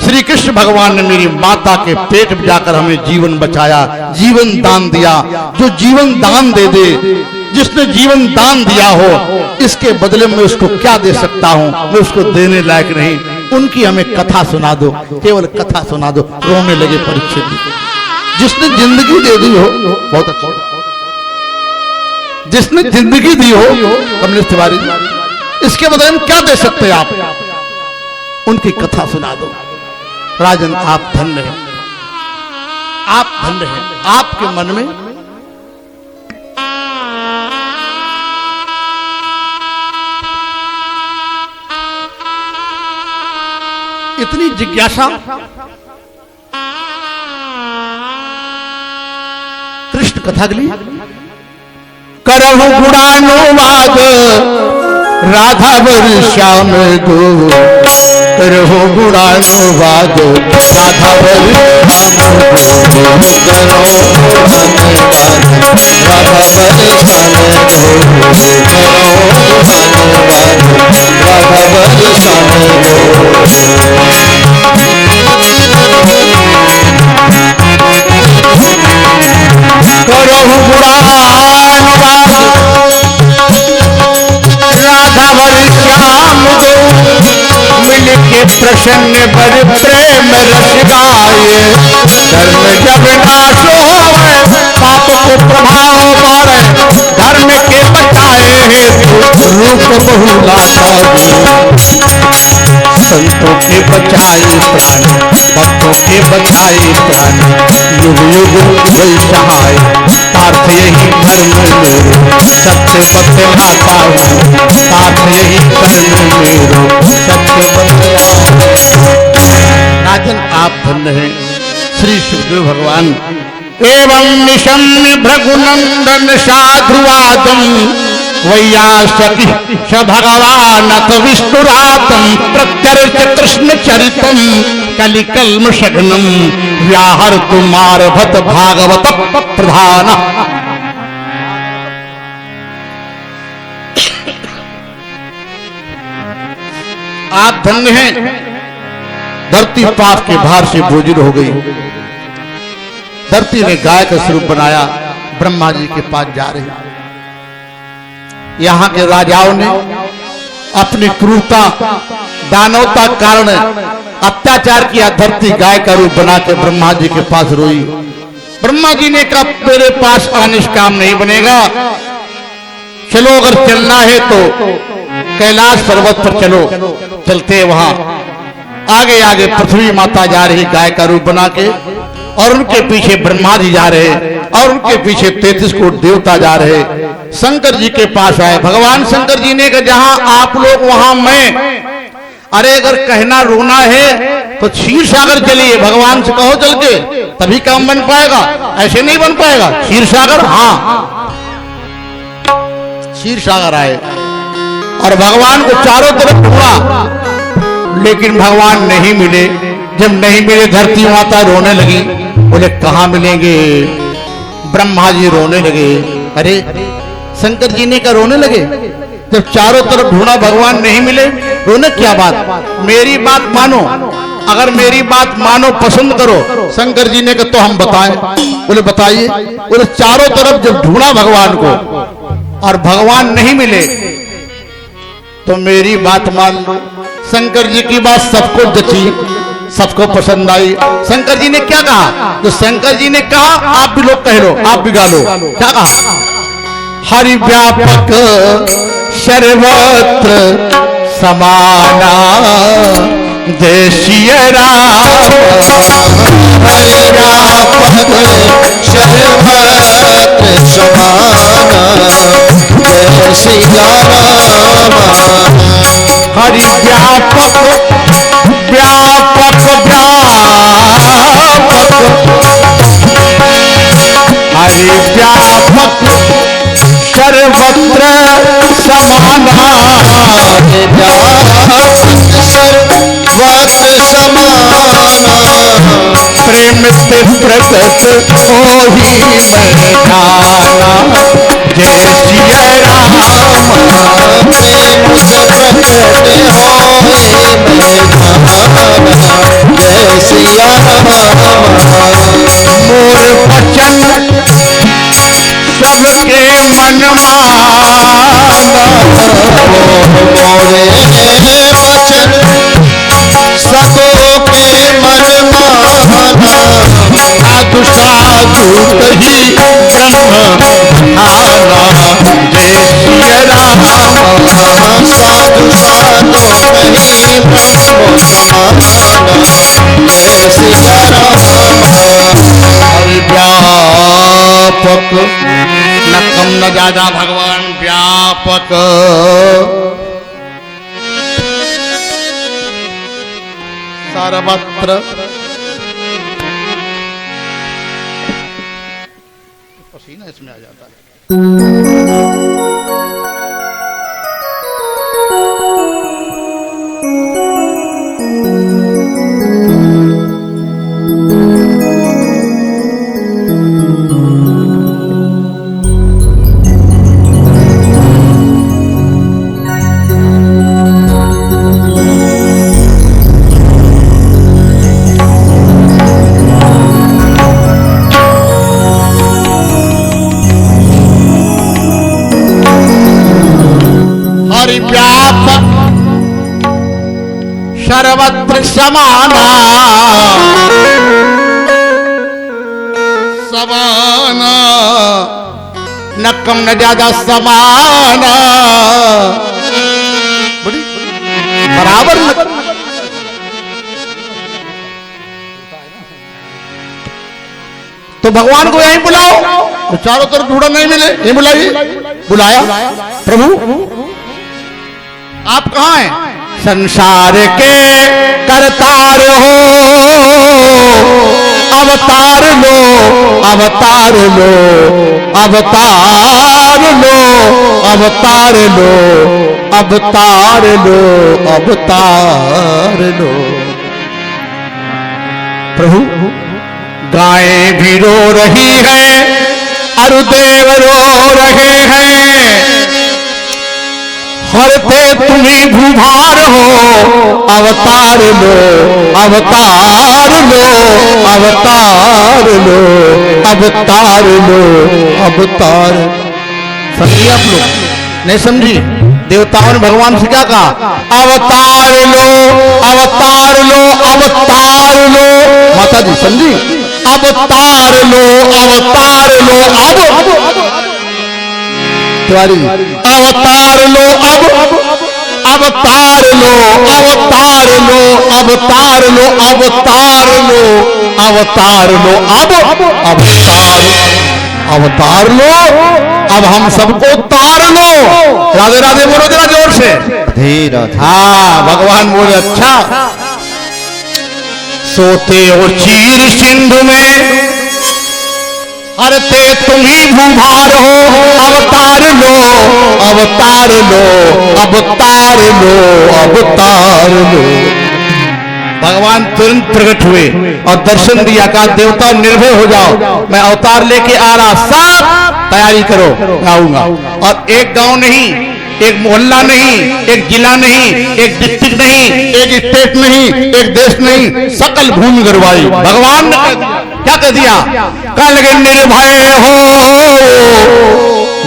श्री कृष्ण भगवान ने मेरी माता के पेट में जाकर हमें जीवन बचाया, जीवन दान दिया। जो जीवन दान दे दे, जिसने जीवन दान दिया हो, इसके बदले में उसको क्या दे सकता हूँ, मैं उसको देने लायक नहीं। उनकी हमें कथा सुना दो, केवल कथा सुना दो। रोने लगे परीक्षित जी। जिसने जिंदगी दे दी हो, बहुत अच्छा, जिसने जिंदगी दी हो कमलेश तिवारी जी, इसके बदले में क्या दे सकते हैं आप, उनकी कथा सुना दो। राजन आप धन्य हैं, आप धन्य हैं। आपके मन में इतनी जिज्ञासा, कृष्ण कथा के लिए करहु गुणानुवाद राधा वर श्याम दो, करहु गुणानुवाद राधा वर करहु गुणानुवाद राधा वर श्याम दो, मिल के प्रसन्न बर प्रेम रस गाए। धर्म जब नाश होवे, पाप को प्रभाव मारे, धर्म के बचाए हेतु रूप बहुला संतों के बचाए प्राण, भक्तों के बचाए प्राण, युग युग वही सहाय। पार्थ यही धर्म मेरो, सत्य पथ आता हूँ, पार्थ यही धर्म मेरो, सत्य पथ। राजन आप धन्य हैं। श्री सुखदेव भगवान एवं निशम्य भृगुनंदन साधुवादम वैयासकी स भगवान विष्णुरातम प्रत्यर्च कृष्ण चरितम कलिकल्म शग्नम व्याहर तुमार भत भागवत प्रधान। आप धन्य हैं। धरती पाप के भार से बोझिल हो गई। धरती ने गाय का स्वरूप बनाया, ब्रह्मा जी के पास जा रहे। यहाँ के राजाओं ने अपनी क्रूरता दानवता कारण अत्याचार किया। धरती गाय का रूप बना के ब्रह्मा जी के पास रोई। ब्रह्मा जी ने कहा मेरे पास आने से काम नहीं बनेगा, चलो अगर चलना है तो कैलाश पर्वत पर चलो। चलते वहां आगे आगे पृथ्वी माता जा रही गाय का रूप बना के, और उनके पीछे ब्रह्मा जी जा रहे, और उनके पीछे 33 कोटि देवता जा रहे। शंकर जी के पास आए। भगवान शंकर जी ने कहा जहां आप लोग वहां मैं। अरे अगर कहना रोना है तो क्षीर सागर चलिए, भगवान से कहो चल के, तभी काम बन पाएगा, ऐसे नहीं बन पाएगा। क्षीर सागर, हाँ क्षीर सागर आए और भगवान को चारों तरफ ढूंढा, लेकिन भगवान नहीं मिले। जब नहीं मिले धरती माता रोने लगी। बोले कहां मिलेंगे? ब्रह्मा जी रोने लगे। अरे शंकर जी ने क्या रोने लगे? जब चारों तरफ ढूंढा भगवान नहीं मिले, रोने क्या बात? मेरी बात मानो, अगर मेरी बात मानो, पसंद करो। शंकर जी ने कहा तो हम बताएं। बोले बताइए। बोले चारों तरफ जब ढूंढा भगवान को और भगवान नहीं मिले तो मेरी बात मान लो। शंकर जी की बात सबको जची, सबको पसंद आई। शंकर जी ने क्या कहा? तो शंकर जी ने कहा आप भी लोग कह लो, आप भी गा लो। क्या कहा? हरि व्यापक सर्वत्र समाना देशीय राम। हरि व्यापक सर्वत्र समाना देशीय राम। हरि व्यापक व्यापक व्यापक हरि व्यापक सर्वत्र समाना सर्वत्र समाना प्रेम से प्रकट होहि मरदाना जय सिया राम। प्रेम से प्रकट होहि मरदाना जय सिया राम। मोर वचन सबके मन माना। मोरे वचन सबके मन माना। साधु साधु कही ब्रह्म आना जय सिया राम। साधु साधु कही ब्रह्म समाना जय सिया राम। हरि व्यापक न कम न ज्यादा भगवान व्यापक। सर्वत्र पसीना इसमें आ जाता है। हरि व्यापक सर्वत्र समाना समाना न कम न ज्यादा समाना बराबर तो भगवान को यहीं बुलाओ। तो चारों तरफ ढूंढा नहीं मिले, यहीं बुलाइए। बुलाया प्रभु आप कहाँ हैं? संसार के करतार हो, अवतार लो अवतार लो अवतार लो अवतार लो अवतार लो अवतार लो। प्रभु गायें भी रो रही है, अरुदेव रो रहे हैं। हरते तुम्ही भूभार हो, अवतार लो अवतार लो अवतार लो अवतार लो अवतार। समझिए आप लोग? नहीं समझी? देवताओं ने भगवान से क्या कहा? अवतार लो अवतार लो अवतार लो। माता जी समझी? अवतार लो अवतार लो। अब तिवारी अवतार लो, अब अवतार लो अवतार लो अवतार लो अवतार लो अवतार लो। अब अवतार अवतार लो, अब हम सबको तार लो। राधे राधे बोलो जरा जोर से। धीरा हाँ भगवान बोले अच्छा सोते हो चीर सिंधु में, हरते तुम्ही भूभार हो, अवतार लो अवतार लो अवतार लो अवतार लो। भगवान तुरंत प्रकट हुए और दर्शन दिया। कहा देवता निर्भय हो जाओ, मैं अवतार लेके आ रहा, सब तैयारी करो, मैं आऊंगा। और एक गांव नहीं एक मोहल्ला नहीं, एक जिला नहीं, एक डिस्ट्रिक्ट नहीं, एक स्टेट नहीं, एक देश नहीं, सकल भूमि गरवाई। भगवान ने क्या कह दिया? कह लगे निर्भय हो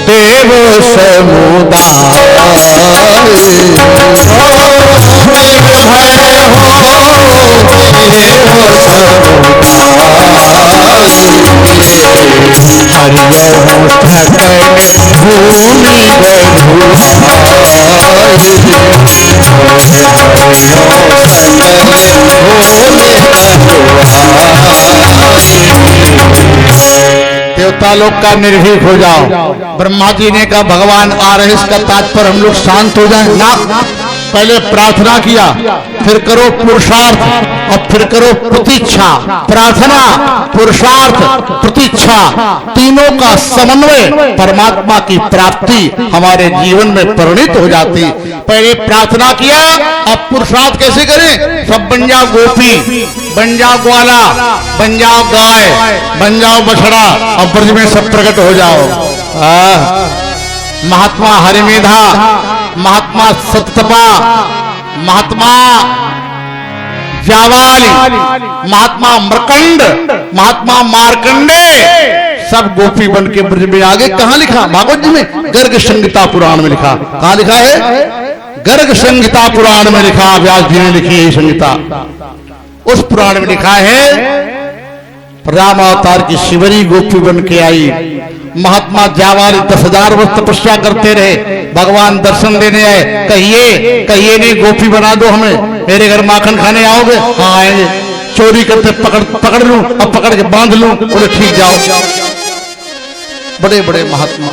देव समुदाय, देवता लोग का निर्भीक हो जाओ। ब्रह्मा जी ने कहा भगवान आ रहे, इसका तात्पर्य हम लोग शांत हो जाएं ना। पहले प्रार्थना किया, फिर करो पुरुषार्थ और फिर करो प्रतीक्षा। प्रार्थना, पुरुषार्थ, प्रतीक्षा, तीनों का समन्वय परमात्मा की प्राप्ति हमारे जीवन में परिणित हो जाती। पहले प्रार्थना किया, अब पुरुषार्थ कैसे करें? सब बन जाओ गोपी, बन जाओ ग्वाला, बन जाओ गाय, बन जाओ बछड़ा और ब्रज में सब प्रकट हो जाओ। महात्मा हरिमेधा, महात्मा सततपा, महात्मा जावाली, महात्मा मरकंड, महात्मा मार्कंडे सब गोपी बन के ब्रज में आगे। कहां लिखा? भागवत जी में गर्ग संहिता पुराण में लिखा। कहां लिखा है? गर्ग संहिता पुराण में लिखा। व्यास जी ने लिखी है संहिता। उस पुराण में लिखा है राम अवतार की शिवरी गोपी बन के आई। महात्मा जावाली 10,000 वर्ष तपस्या करते रहे, भगवान दर्शन देने आए। कहिए नहीं गोपी बना दो हमें, मेरे घर माखन खाने आओगे? हाँ आएंगे। चोरी करते पकड़ लूं और पकड़ के बांध लूं, बोले ठीक जाओ। बड़े बड़े महात्मा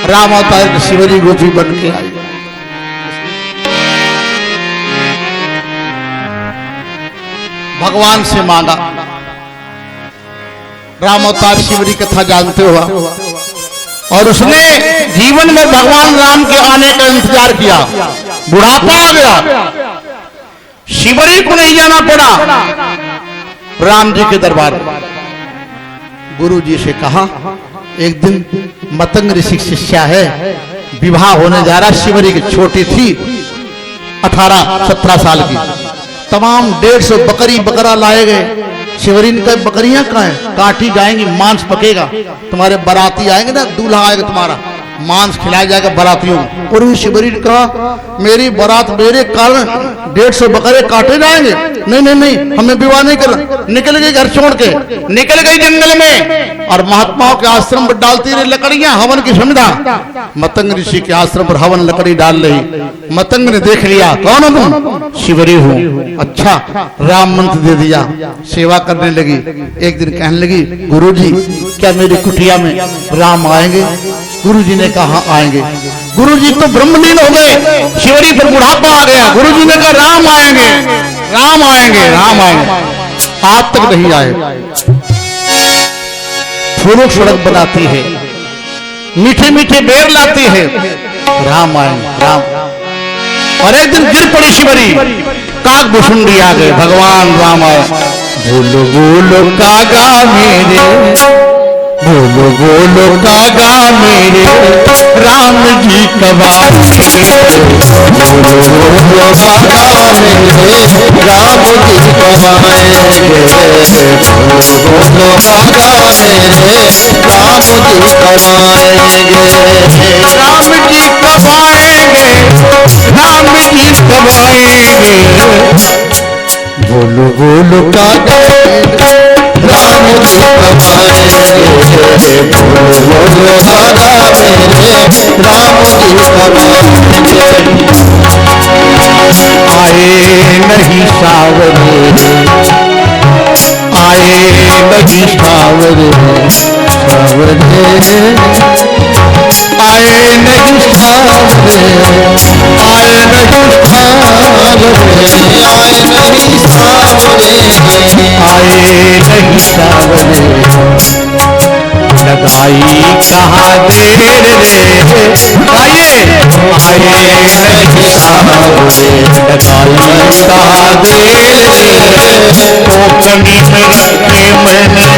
राम अवतार की शिवरी गोपी बन के आई। भगवान से मांगा। राम अवतार शिवरी कथा जानते हो, और उसने जीवन में भगवान राम के आने का इंतजार किया। बुढ़ापा आ गया, शिवरी को नहीं जाना पड़ा राम जी के दरबार। गुरु जी से कहा, एक दिन मतंग ऋषि शिष्या है, विवाह होने जा रहा। शिवरी की छोटी थी, 18-17 साल की। तमाम 150 बकरी बकरा लाए गए। शिवरी ने कहा बकरियां कहाँ हैं? काटी जाएंगी, मांस पकेगा, तुम्हारे बाराती आएंगे ना, दूल्हा आएगा तुम्हारा, मांस खिलाया जाएगा बारातियों को। और शिवरी ने कहा मेरी बारात मेरे कारण 150 बकरे काटे जाएंगे? नहीं, हमें विवाह नहीं करना। निकल गई घर छोड़ के, निकल गई जंगल में और महात्माओं के आश्रम पर डालती रही लकड़ियां, हवन की समिधा। मतंग ऋषि के आश्रम पर हवन लकड़ी डाल रही। मतंग ने देख लिया, कौन हो तुम? शिवरी हूं। अच्छा, राम मंत्र दे दिया, सेवा करने लगी। एक दिन कहने लगी, गुरुजी क्या मेरी कुटिया में राम आएंगे? गुरुजी ने कहा आएंगे। गुरुजी तो ब्रह्मलीन हो गए, शिवरी पर बुढ़ापा आ गया। गुरुजी ने कहा राम आएंगे, राम आएंगे, राम आएंगे। आज तक नहीं आए। फूलों सड़क बनाती है, मीठे मीठे बेर लाती है, राम आएंगे, राम। और एक दिन गिर पड़ी शिवरी, काग भुसुंडी आ गए, भगवान राम आए। बोलो बोलो कागा मेरे, बोलो बोलो कागा मेरे, राम जी कब आएंगे? बोलो बोलो कागा मेरे, राम जी कब आएंगे? बोलो कागा मेरे, राम जी कब आएंगे? राम जी कब आएंगे? राम जी कब आएंगे? बोलो बोलो कागा राम जी कब आएंगे? बोलो बोलो कागा मेरे, राम जी कब आएंगे? आए नहीं सावरे, आए नहीं सावरे, सावरे आए नहीं सावरे, आए नहीं सावरे, आए नहीं सावरे, आए नहीं सावरे। लगाई कहाँ देर रे, आइए आए नहीं सावरे, लगाई कहाँ देर रे। कोकनी में रखे मैंने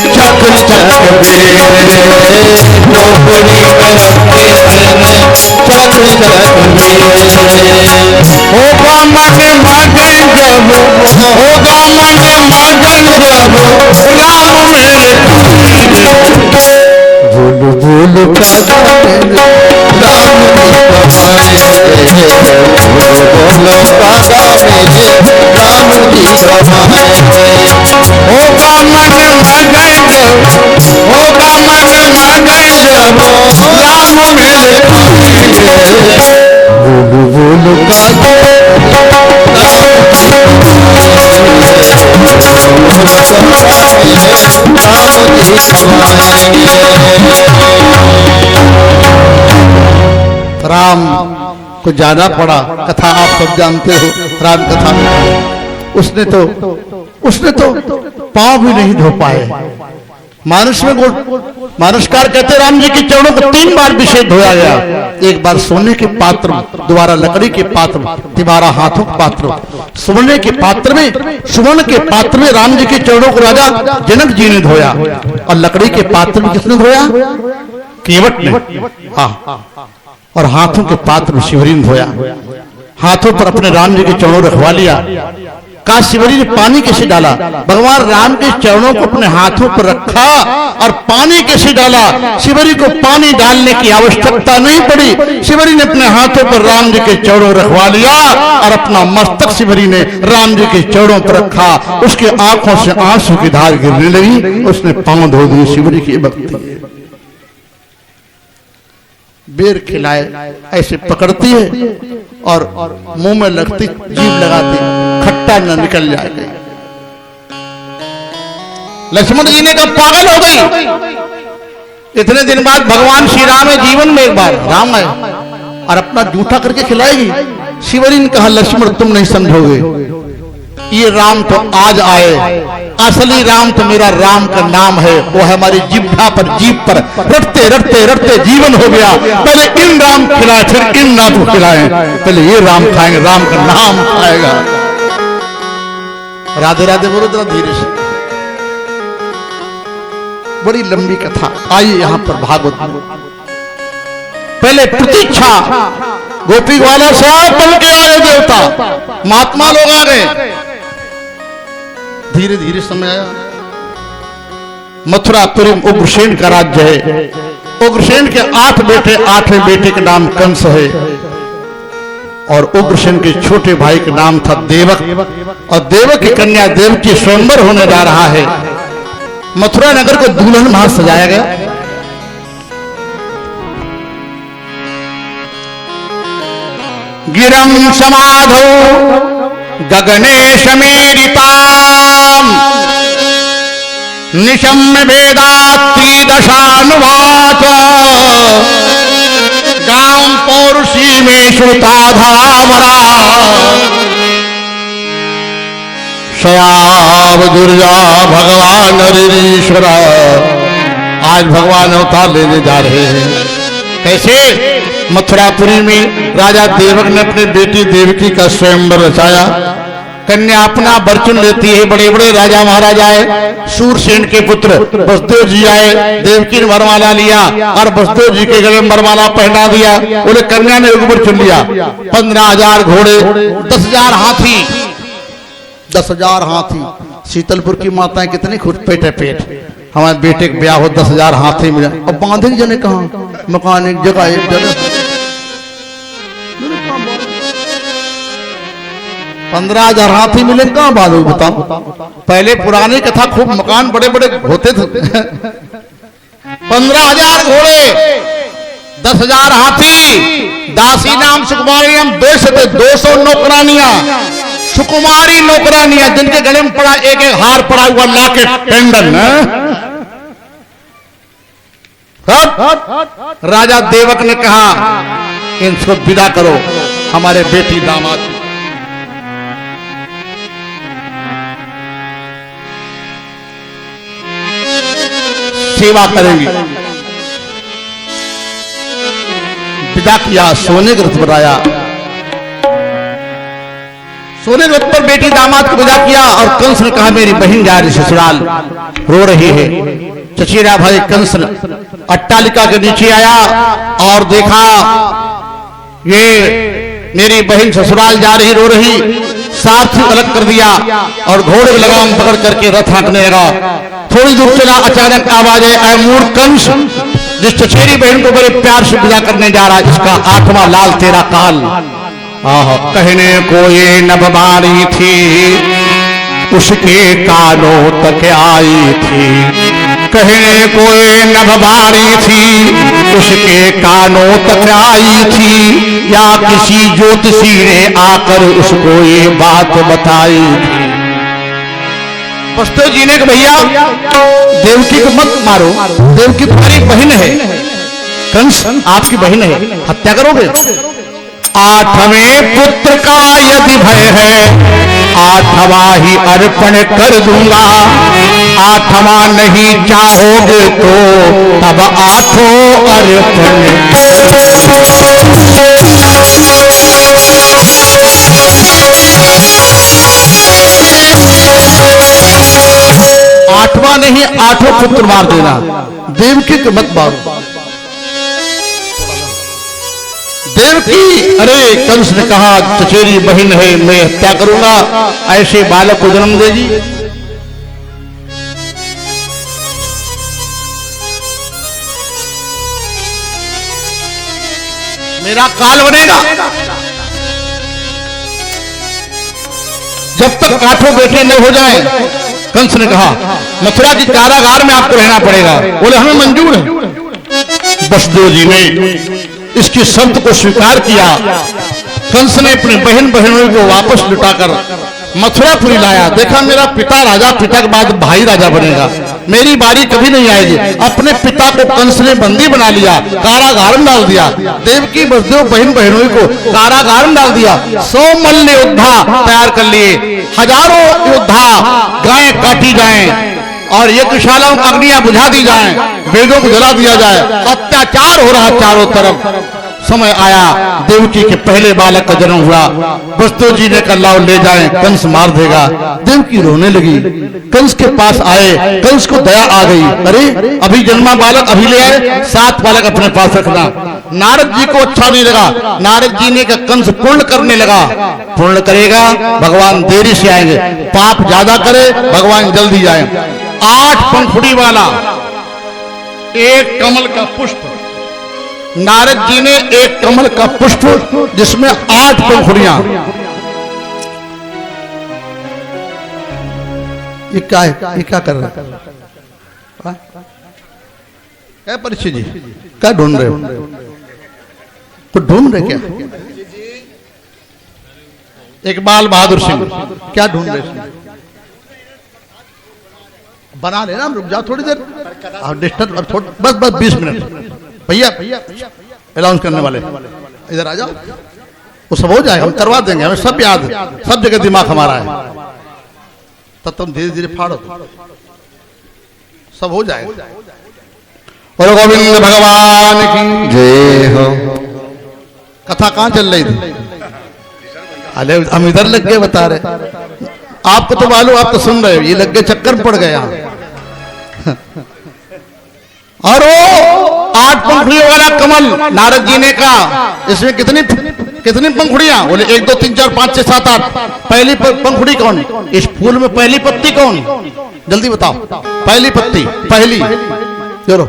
चक होगा मन मगन जब, होगा मन मगन जब राम मेरे भूल भूल का राम बोलो बाबा मेरे राम की कमाए। होगा मन मगन जब, होगा मन मगन जब राम मेरे भूल भूल का राम को जाना पड़ा। कथा आप सब जानते हो, राम कथा में उसने तो पांव भी नहीं धो पाए। मानस में मानसकार कहते राम जी के चरणों को 3 बार विषय धोया गया। एक बार सोने के पात्र, दोबारा लकड़ी के पात्र, तिबारा हाथों के पात्र। सोने के पात्र में, सुवर्ण के पात्र में राम जी के चरणों को राजा जनक जी ने धोया, और लकड़ी के पात्र में किसने धोया? केवट ने। हाँ, और हाथों के पात्र में शिवरी ने धोया। हाथों पर अपने राम जी के चरणों रखवा लिया। कहा शिवरी ने पानी कैसे डाला? भगवान राम के चरणों को अपने हाथों पर रखा और पानी कैसे डाला? शिवरी को पानी डालने की आवश्यकता नहीं पड़ी। शिवरी ने अपने हाथों पर राम जी के चरणों रखवा लिया और अपना मस्तक शिवरी ने राम जी के चरणों पर रखा। उसके आंखों से आंसू की धार गिरने लगी। उसने पांव धो दिए। शिवरी की भक्ति है। बेर खिलाए ऐसे पकड़ती है और मुंह में लगती, जीभ लगाती, खट्टा न निकल जाएगा। लक्ष्मण जी ने कहा पागल हो गई। इतने दिन बाद भगवान श्री राम है जीवन में एक बार राम है और अपना जूठा करके खिलाएगी। शिवरी ने कहा लक्ष्मण तुम नहीं समझोगे, ये राम तो आज आए। असली राम तो मेरा राम का नाम है, वो है हमारी जिह्वा पर, जीभ पर रटते रटते रटते जीवन हो गया। पहले इन राम खिलाए, फिर इन नाम को खिलाएं। पहले ये राम खाएंगे, राम का नाम खाएगा। राधे राधे बोलो जरा धीरे से। बड़ी लंबी कथा। आइए यहाँ पर भागवत। पहले प्रतीक्षा, गोपी वाला सब बन के आए देवता, महात्मा लोग आ गए। धीरे धीरे समय आया। मथुरापुरी में उग्रसेन का राज्य है। उग्रसेन के 8 बेटे, 8वें बेटे का नाम कंस है और उग्रसेन के छोटे भाई का नाम था देवक। और देवक की कन्या देवकी स्वयंवर होने जा रहा है। मथुरा नगर को दुल्हन महल सजाया गया। गिरम समाधो गगने समीरिताम निशम्य वेदात्रि दशानुवाच गाम पौरुषी में श्रुता धामरा शयाव दुर्गा भगवान ऋषीश्वर। आज भगवान अवतार लेने जा रहे हैं। कैसे? मथुरापुरी में राजा देवक ने अपनी बेटी देवकी का स्वयंवर रचाया। कन्या अपना वरचन लेती है। बड़े बड़े राजा महाराजा आए। सूरसेन के पुत्र वसुदेव जी आए। देवकी ने वरमाला लिया और वसुदेव जी के गले में वरमाला पहना दिया। बोले कन्या ने एक वर चुन लिया। 15,000 घोड़े, 10,000 हाथी, 10,000 हाथी। शीतलपुर की माताएं कितनी खुद पेट है पेट। हमारे बेटे का ब्याह हो 10,000 हाथी मिला। अब बांधे जने कहा? मकान एक जगह, एक जगह 15,000 हाथी मिले कहां बात हो बताओ। पहले पुरानी कथा खूब मकान बड़े बड़े होते थे। 15,000 घोड़े, 10,000 हाथी, दासी नाम सुकुमारी नाम 200 नौकरानियां, सुकुमारी नौकरानियां जिनके गले में पड़ा एक एक हार पड़ा हुआ, लॉकेट, पेंडल। राजा देवक ने कहा इनको विदा करो, हमारे बेटी दामाद सेवा करेंगी। विदा किया, सोने का रथ बनाया। सोने रथ पर बेटी दामाद को विदा किया और कंस ने कहा मेरी बहन जा रही ससुराल, रो रही है। चचेरा भाई कंस अट्टालिका के नीचे आया और देखा ये मेरी बहन ससुराल जा रही, रो रही, सारथी अलग कर दिया और घोड़े लगाम पकड़ करके रथ हाँकने लगा। थोड़ी दूर चला, अचानक आवाज है, ऐ मूर्ख कंस, जिस चचेरी बहन को बड़े प्यार से विदा करने जा रहा है, इसका 8वां लाल तेरा काल। कहने को ये नभवानी थी, उसके कानों तक आई थी। कहने को ये नभवानी थी, उसके कानों तक आई थी, या किसी ज्योतिषी ने आकर उसको ये बात बताई थी। पस्तो जी ने कहा भैया देवकी को मत मारो, देवकी तुम्हारी बहन है, कंस आपकी बहन है, हत्या करोगे? 8वें पुत्र का यदि भय है, 8वां ही अर्पण कर दूंगा। 8वां नहीं चाहोगे तो तब 8 अर्पण। 8वां नहीं 8 पुत्र मार देना, देवकी को मत मारो। देवकी, अरे कंस ने कहा चचेरी बहन है, मैं हत्या करूंगा, ऐसे बालक को जन्म देगी। मेरा काल बनेगा। जब तक 8 बेटे न हो जाएं, कंस ने कहा मथुरा की कारागार में आपको रहना पड़ेगा। बोले हमें मंजूर है। वसुदेव जी ने इसकी शर्त को स्वीकार किया। कंस ने अपने बहनों को वापस लुटाकर मथुरापुरी लाया। देखा मेरा पिता राजा, पिता के बाद भाई राजा बनेगा, मेरी बारी कभी नहीं आएगी। अपने पिता को कंस ने बंदी बना लिया, कारागार में डाल दिया। देवकी वसुदेव बहनों को कारागार में डाल दिया। 100 मल्ल योद्धा तैयार कर लिए, हजारों योद्धा, गायें काटी जाएं और यज्ञशालाओं में अग्नियां बुझा दी जाएं, वेदों को जला दिया जाए। अत्याचार हो रहा चारों तरफ। समय आया, देवकी के पहले बालक का जन्म हुआ। वसुदेव जी ने कहा लाओ ले जाएं, कंस मार देगा। देवकी रोने लगी। कंस के पास आए, कंस को दया आ गई। अरे अभी जन्मा बालक अभी ले आए, 7 बालक अपने पास रखना। नारद जी को अच्छा नहीं लगा। नारद जी ने कहा कंस पूर्ण करने लगा। पूर्ण करेगा भगवान देरी से आएंगे, पाप ज्यादा करे भगवान जल्दी जाए। 8 पंखुड़ी वाला एक कमल का पुष्प, नारद जी ने एक कमल का पुष्प जिसमें 8 पंखुड़ियां। ये क्या है? ये क्या कर रहे हैं? क्या परीक्षित जी क्या ढूंढ रहे हो? तो ढूंढ रहे क्या? इकबाल बहादुर सिंह क्या ढूंढ रहे? बना लेना, रुक जाओ थोड़ी देर, डिस्टर्ब बस 20 मिनट। भैया अनाउंस करने वाले इधर आ जाओ, वो सब हो जाएगा, हम करवा देंगे, हमें सब याद है, सब जगह दिमाग हमारा है। तब तुम धीरे धीरे फाड़ो, सब हो जाएगा। और गोविंद भगवान की जय हो। कथा कहाँ चल रही थी? अरे हम इधर लग गए बता रहे, आपको तो मालूम, आप तो सुन रहे हो, ये लग गए चक्कर पड़ गए यहाँ। और वो 8 पंखुड़ियों वाला कमल नारद जी ने कहा इसमें कितनी पंखुड़ियां? बोले 1 2 3 4 5 6 7 8। पहली पंखुड़ी कौन? इस फूल में पहली पत्ती कौन? जल्दी बताओ, पहली पत्ती, पहली चलो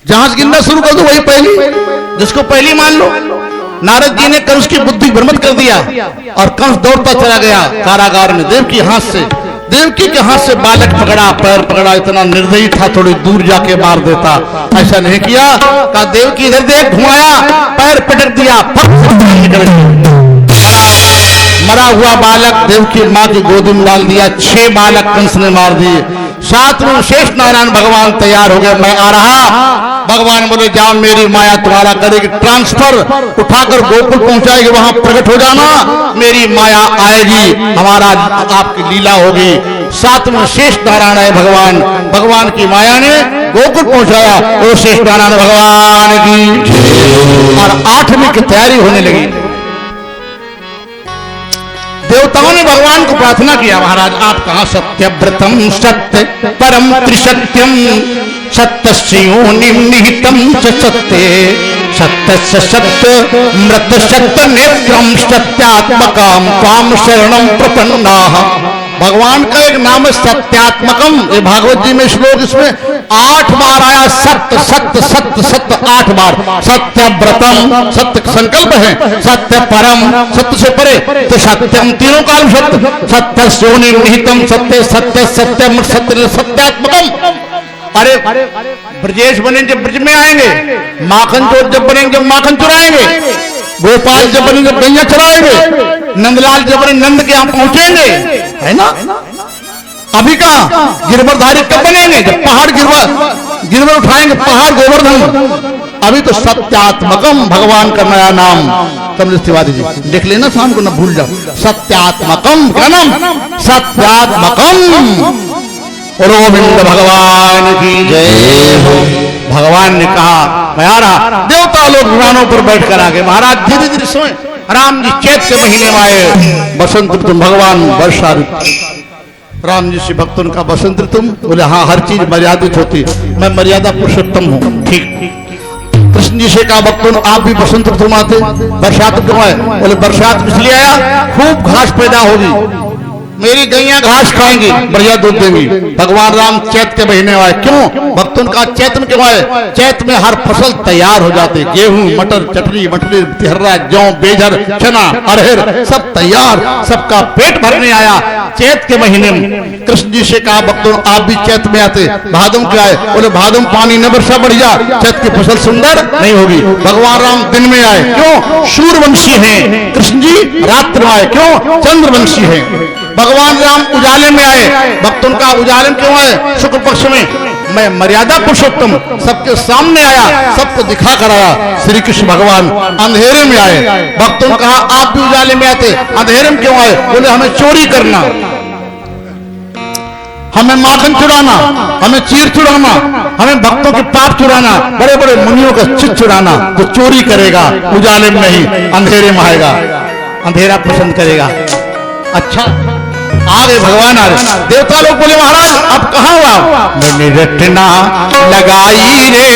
जहां गिनना शुरू कर दो वही पहली, जिसको पहली मान लो। नारद जी ने कंस की बुद्धि भ्रमित कर दिया और कंस दौड़ता चला गया कारागार में। देवकी के हाथ से बालक पकड़ा, पैर पकड़ा, इतना निर्दयी था, थोड़ी दूर जाके मार देता, ऐसा नहीं किया। कहा देवकी इधर देख, घुमाया, पैर पटक दिया, मरा हुआ बालक देवकी माँ की गोदी में डाल दिया। 6 बालक कंस ने मार दिए। 7 में शेष नारायण भगवान तैयार हो गए, मैं आ रहा। भगवान बोले जाओ, मेरी माया तुम्हारा करेगी ट्रांसफर, उठाकर गोकुल पहुंचाएगी, वहां प्रकट हो जाना, मेरी माया आएगी, हमारा आपकी लीला होगी। 7 में शेष नारायण है भगवान की माया ने गोकुल पहुंचाया, वो शेष नारायण भगवान की। और 8वीं की तैयारी होने लगी। देवताओं ने भगवान को प्रार्थना किया, महाराज आप कहाँ सत्य व्रतम सत्य परम त्रिसत्यम सत्य योनिम निहितम च सत्य सत्य सत्य मृत सत्य नेत्रम सत्यात्मकम त्वाम शरणम प्रपन्नाः। भगवान का एक नाम है सत्यात्मकम। ये भागवत जी में श्लोक इसमें 8 बार आया, सत्य सत्य सत्य सत्य 8 बार। सत्य व्रतम सत्य संकल्प है, सत्य परम सत्य से परे, तो सत्यम तीनों काल सत्य, सत्य सोनि निहितम सत्य सत्य सत्यम सत्य सत्यात्मकम। अरे ब्रजेश बने जब ब्रज में आएंगे, माखन चोर जब बनेंगे जब माखन चुराएंगे, गोपाल जब बने जब गैया चुराएंगे, नंदलाल जब बने नंद के यहाँ पहुंचेंगे, है ना। अभी कहा गिरवरधारी कब बनेंगे, जब पहाड़ गिरवर उठाएंगे, पहाड़ गोवर्धन। अभी तो सत्यात्मकम भगवान का नया नाम। कमलेश तिवारी जी देख लेना, शाम को ना भूल जाओ। सत्यात्मकम क्या नाम, सत्यात्मकम। गोविंद भगवान की जय हो। भगवान ने कहा मैं आ रहा। देवता लोग विमानों पर बैठकर आ गए। महाराज धीरे धीरे सोए। राम जी चैत के महीने में आए, बसंत ऋतु, भगवान वर्षा ऋतु। राम जी से भक्तों का बसंत ऋतु, बोले हाँ हर चीज मर्यादित होती, मैं मर्यादा पुरुषोत्तम हूँ। ठीक। कृष्ण जी से कहा भक्तों आप भी बसंत ऋतु में आते, बरसात क्यों आए, बोले बरसात इसलिए आया खूब घास पैदा होगी, मेरी गैया घास खाएंगी, बढ़िया दूध देंगी। भगवान राम चैत के महीने आए। क्यों भक्तों का चैत में क्यों आए, चैत में हर फसल तैयार हो जाते, गेहूं मटर चटनी मटरी तिहरा जौ बेजर चना अरहर सब तैयार, सबका पेट भरने आया चैत के महीने में। कृष्ण जी से कहा भक्तों आप भी चैत में आते, भादम के आए, बोले भादम पानी न वर्षा बढ़िया, चैत की फसल सुंदर नहीं होगी। भगवान राम दिन में आए, क्यों सूर्यवंशी हैं। कृष्ण जी रात्र में आए, क्यों चंद्रवंशी हैं। भगवान राम उजाले में आए, भक्तों का उजाले में क्यों आए, शुक्ल पक्ष में। मैं मर्यादा पुरुषोत्तम सबके सामने आया, सबको दिखा कर आया। श्री कृष्ण भगवान अंधेरे में आए, भक्तों कहा आप भी उजाले में आते, अंधेरे में क्यों आए, बोले हमें चोरी करना, हमें माखन चुराना, हमें चीर चुराना, हमें भक्तों के पाप चुराना, बड़े बड़े मुनियों का चित चुराना। तो चोरी करेगा उजाले में नहीं, अंधेरे में आएगा, अंधेरा पसंद करेगा। अच्छा आ गए भगवान आ रहे। देवता लोग बोले महाराज आप कहाँ हुआ, मैंने रटना लगाई रे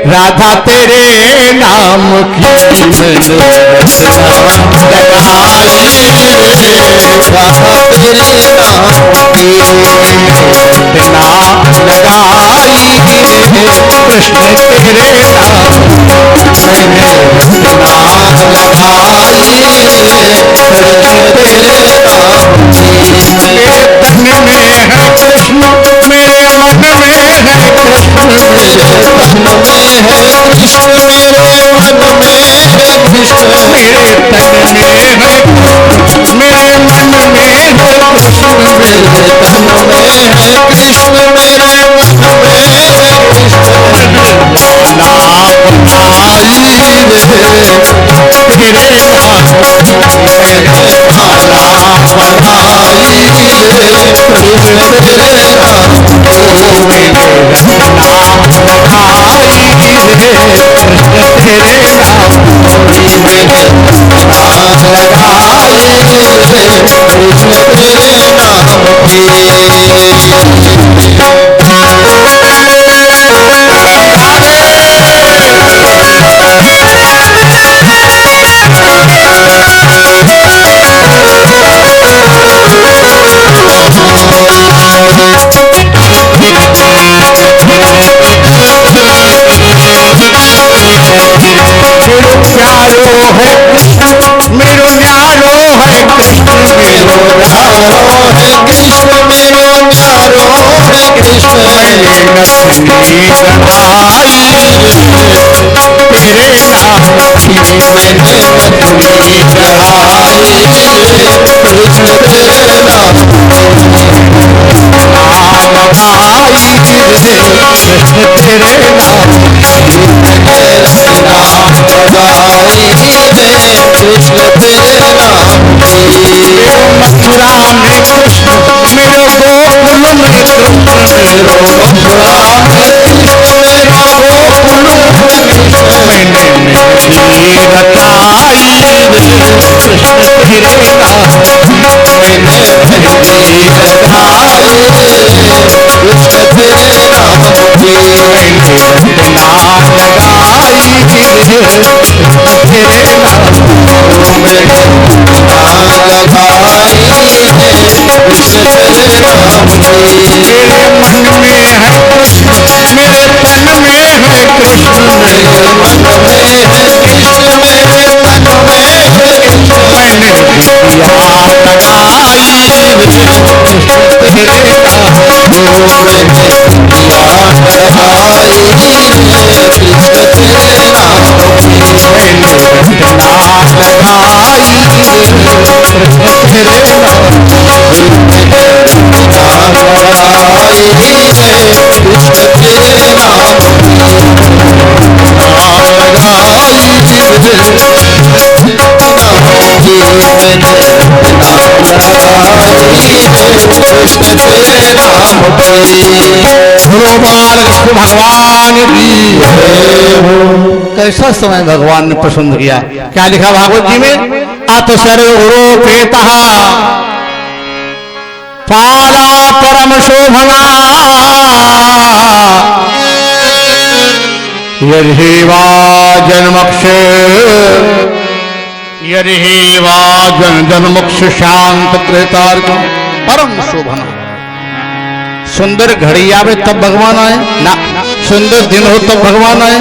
राधा तेरे नाम की, भगवान की कैसा समय भगवान ने पसंद किया। क्या लिखा भागवत जी में, अत सर्वोपेता पाला परम शोभना यर्हिवा जन्मक्ष जन्मक्ष शांत कृतार्थ परम शोभना। सुंदर घड़ी आवे तब भगवान आए ना, सुंदर दिन हो तब भगवान आए,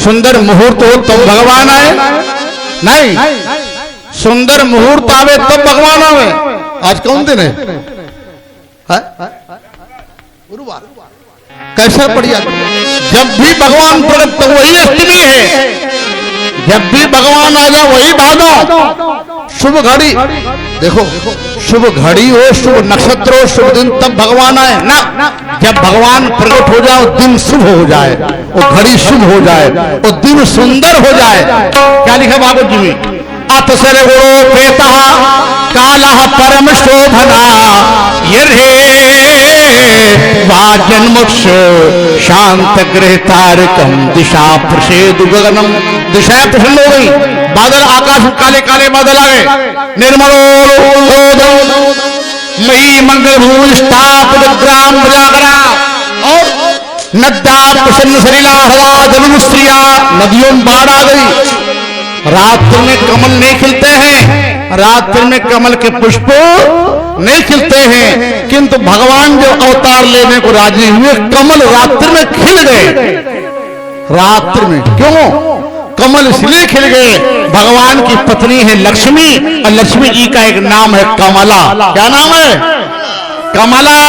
सुंदर मुहूर्त हो तब भगवान आए नहीं, सुंदर मुहूर्त आवे तब भगवान आवे। आज कौन दिन है? गुरुवार। कैसा बढ़िया, जब भी भगवान प्रकट तो वही अष्टमी है, जब भी भगवान आ जाए वही भादो। शुभ घड़ी देखो, शुभ घड़ी हो, शुभ नक्षत्र हो, शुभ दिन, तब भगवान आए ना। जब भगवान प्रकट हो जाए, दिन शुभ हो जाए, वो घड़ी शुभ हो जाए, वो दिन सुंदर हो जाए। क्या लिखा भागवत जी में, अत सर्वोपेता कालः परम शोभना यर्हे वाजन्मुक्ष शांत गृहतारकम दिशा प्रसेद गगनम। दिशाएं प्रसन्न हो गई, बादल आकाश में काले काले बादल आ गए। निर्मलोदम मई मंगल भूमि स्थापित ग्राम जागरा और नद्या प्रसन्न सलिला हवा जलुश्रिया, नदियों में बाढ़ आ गई। रात्र में कमल नहीं खिलते हैं, रात्र में कमल के पुष्प नहीं खिलते हैं, किंतु भगवान जो अवतार लेने को राजी हुए, कमल रात्र में खिल गए। रात्र में क्यों कमल इसलिए खिल गए, भगवान की पत्नी है लक्ष्मी, और लक्ष्मी जी का एक नाम है कमला। क्या नाम है? कमला।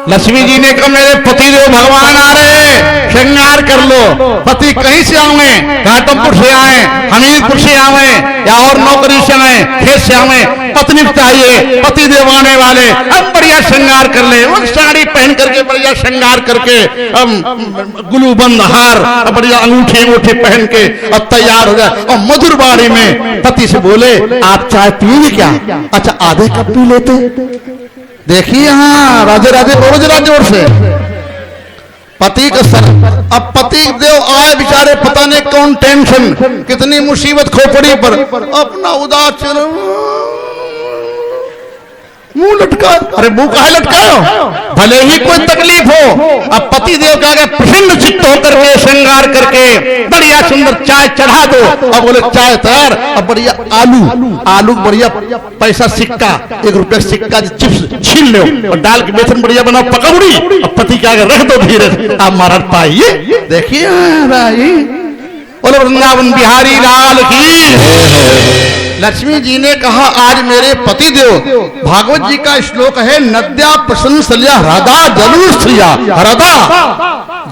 लक्ष्मी जी ने कहा मेरे पति देव भगवान आ रहे, श्रृंगार कर लो। पति कहीं से आवे, घाटमपुर से आए, हमीरपुर से आवे, या और नौकरी से आए, खेत से आवे, पत्नी चाहिए, पति देव आने वाले, अब बढ़िया श्रृंगार कर ले, वो साड़ी पहन करके बढ़िया श्रृंगार करके, गुलूबंद हार, बढ़िया अंगूठी अंगूठी पहन के अब तैयार हो जाए, और मधुर बाड़ी में पति से बोले आप चाय पिएंगे क्या? अच्छा आधे कप पी लेते। देखिए यहाँ राधे राधे बोलो जरा जोर से। पति का सर, अब पति देव आए बेचारे, पता नहीं कौन टेंशन, कितनी मुसीबत खोपड़ी पर, अपना उदास चेहरा मुंह लटका। अरे मुंह काहे लटकायो? भले ही कोई तकलीफ हो, अब पति देव का आगे प्रसन्न चित्त होकर के श्रृंगार करके बढ़िया सुंदर चाय चढ़ा दो। अब बोले चाय तैयार, अब बढ़िया आलू बढ़िया पैसा सिक्का, 1 रुपया सिक्का चिप्स छीन लो और डाल के बेसन बढ़िया बनाओ पकौड़ी, अब पति के आगे रख दो धीरे से। आप महाराज पाइए, देखिए बोले वृंदावन बिहारी लाल की। लक्ष्मी जी ने कहा आज मेरे पति देव, भागवत जी का श्लोक है, नद्या प्रसन्न सलिया हृदा जलुश्रिया, हृदा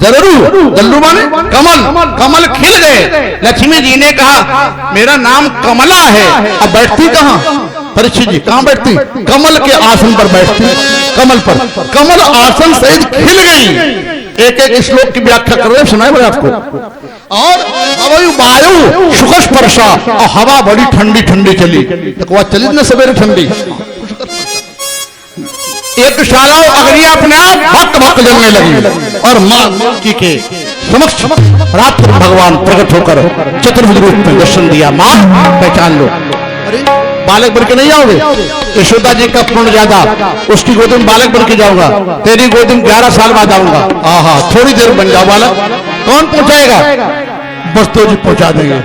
जलरू, जल्लू माने कमल, कमल खिल गए। लक्ष्मी जी ने कहा मेरा नाम कमला है, अब बैठती कहाँ? परीक्षित जी कहाँ बैठती? कमल के आसन पर बैठती, कमल पर, कमल आसन सहित खिल गई। एक एक श्लोक की व्याख्या कर रहे सुनाए बड़े आपको। और वायु सुख स्पर्शा, और हवा बड़ी ठंडी ठंडी चली, चली ना सवेरे ठंडी। एक शाला अग्निया अपने आप भक्त भक्त जलने लगी, और मां की के समक्ष रात भगवान प्रकट होकर चतुर्भुज रूप में दर्शन दिया। मां पहचान लो। अरे बालक बन के नहीं आओगे? यशोदा जी का पुण्य ज्यादा, उसकी गोदी में बालक बन के जाऊंगा, तेरी गोदी में 11 साल बाद आऊंगा। आहा थोड़ी देर बन जाओ बालक, कौन पहुंचाएगा? बस तो जी पहुंचा देंगे।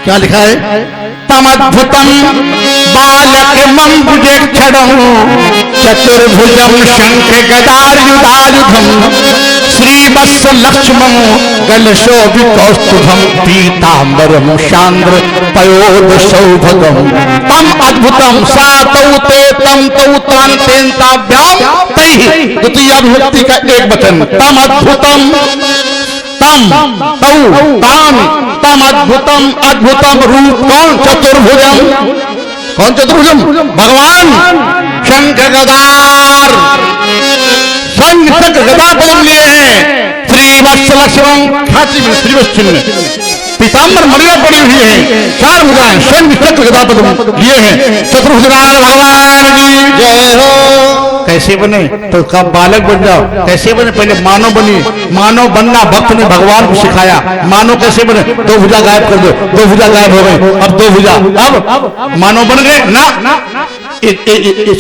क्या लिखा है? तमद्भुतम बालक मंबुजे क्षणम चतुर्भुजम शंख गदायुधायुधम श्रीवत्स लक्ष्मण गलशोभि कौस्तुभम पीतांबरम शांद्र पयोध सौभगम तम अद्भुतम सातौ ते तम तौ तान तेन्ताभ्याम तैहि। द्वितीय विभक्ति का एक वचन तम अद्भुतम तम तौ ताम तम अद्भुतम अद्भुतम रूप कौन? चतुर्भुजम। कौन चतुर्भुजम? भगवान। शंख गदार शंख चक्र गदा पदम लिए हैं। श्रीवत्स लक्ष्मण ख्याति में श्रीवत्स चिन्ह पीताम्बर मणियां पड़ी हुई है। चार भुजाएं शंख चक्र गदा पदम लिए हैं। चतुर्भुजनारायण भगवान की जय हो। कैसे बने? तो कब बालक बन जाओ। कैसे बने? पहले मानव बनी। मानव बनना भक्त ने भगवान को सिखाया। मानव कैसे बने? दो भुजा गायब कर दो, दो भुजा गायब हो गए, अब दो भुजा। अब मानव बन गए ना,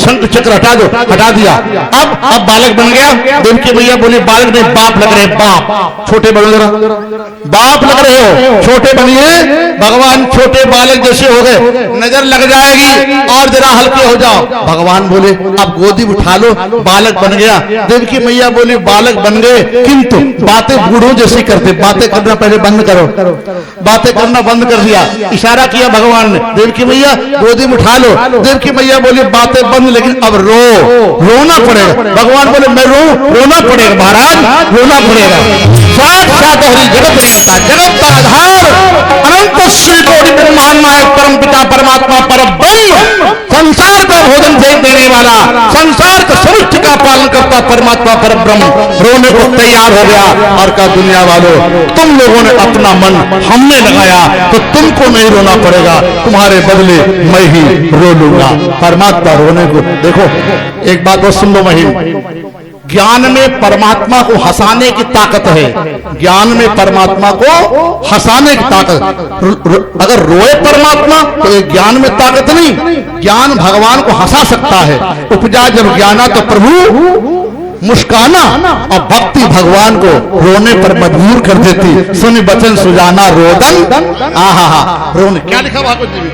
शंख चक्र हटा दो, हटा दिया। अब बालक बन गया। देवकी मैया बोली बालक नहीं बाप लग रहे, बाप। छोटे बनो जरा, बाप लग रहे हो, छोटे बनिए। भगवान छोटे बालक जैसे हो गए, नजर लग जाएगी और जरा हल्के हो जाओ। भगवान बोले अब गोदी उठा लो, बालक बन गया। देवकी मैया बोली बालक बन गए, किंतु बातें बूढ़ों जैसी करते, बातें करना पहले बंद करो। बातें करना बंद कर दिया, इशारा किया भगवान ने। देवकी मैया गोदी में उठा लो। देवकी मैया बोली बातें बंद, लेकिन अब रोना पड़ेगा। भगवान बोले मैं रोना पड़ेगा महाराज, रोना पड़ेगा। साक्षात हरि जगत जगत का आधार अनंत श्री कोटि ब्रह्मांड नायक परम पिता परमात्मा परब्रह्म, संसार का भोजन फेंक देने वाला, संसार का सृष्टि का पालन करता परमात्मा परब्रह्म रोने को तैयार हो गया और कहा दुनिया वालों तुम लोगों ने अपना मन हमने लगाया तो तुमको नहीं रोना पड़ेगा, तुम्हारे बदले मैं ही रो लूंगा। परमात्मा रोने को देखो। एक बात और सुन लो महिम, ज्ञान में परमात्मा को हंसाने की ताकत है। ज्ञान में परमात्मा को हंसाने की ताकत। अगर रोए परमात्मा तो एक ज्ञान में ताकत नहीं, ज्ञान भगवान को हंसा सकता है। उपजा जब ज्ञाना तो प्रभु मुस्काना, और भक्ति भगवान को रोने पर मजबूर कर देती। सुनि बचन सुजाना रोदन आहा रोने। क्या लिखा भागवत जी में?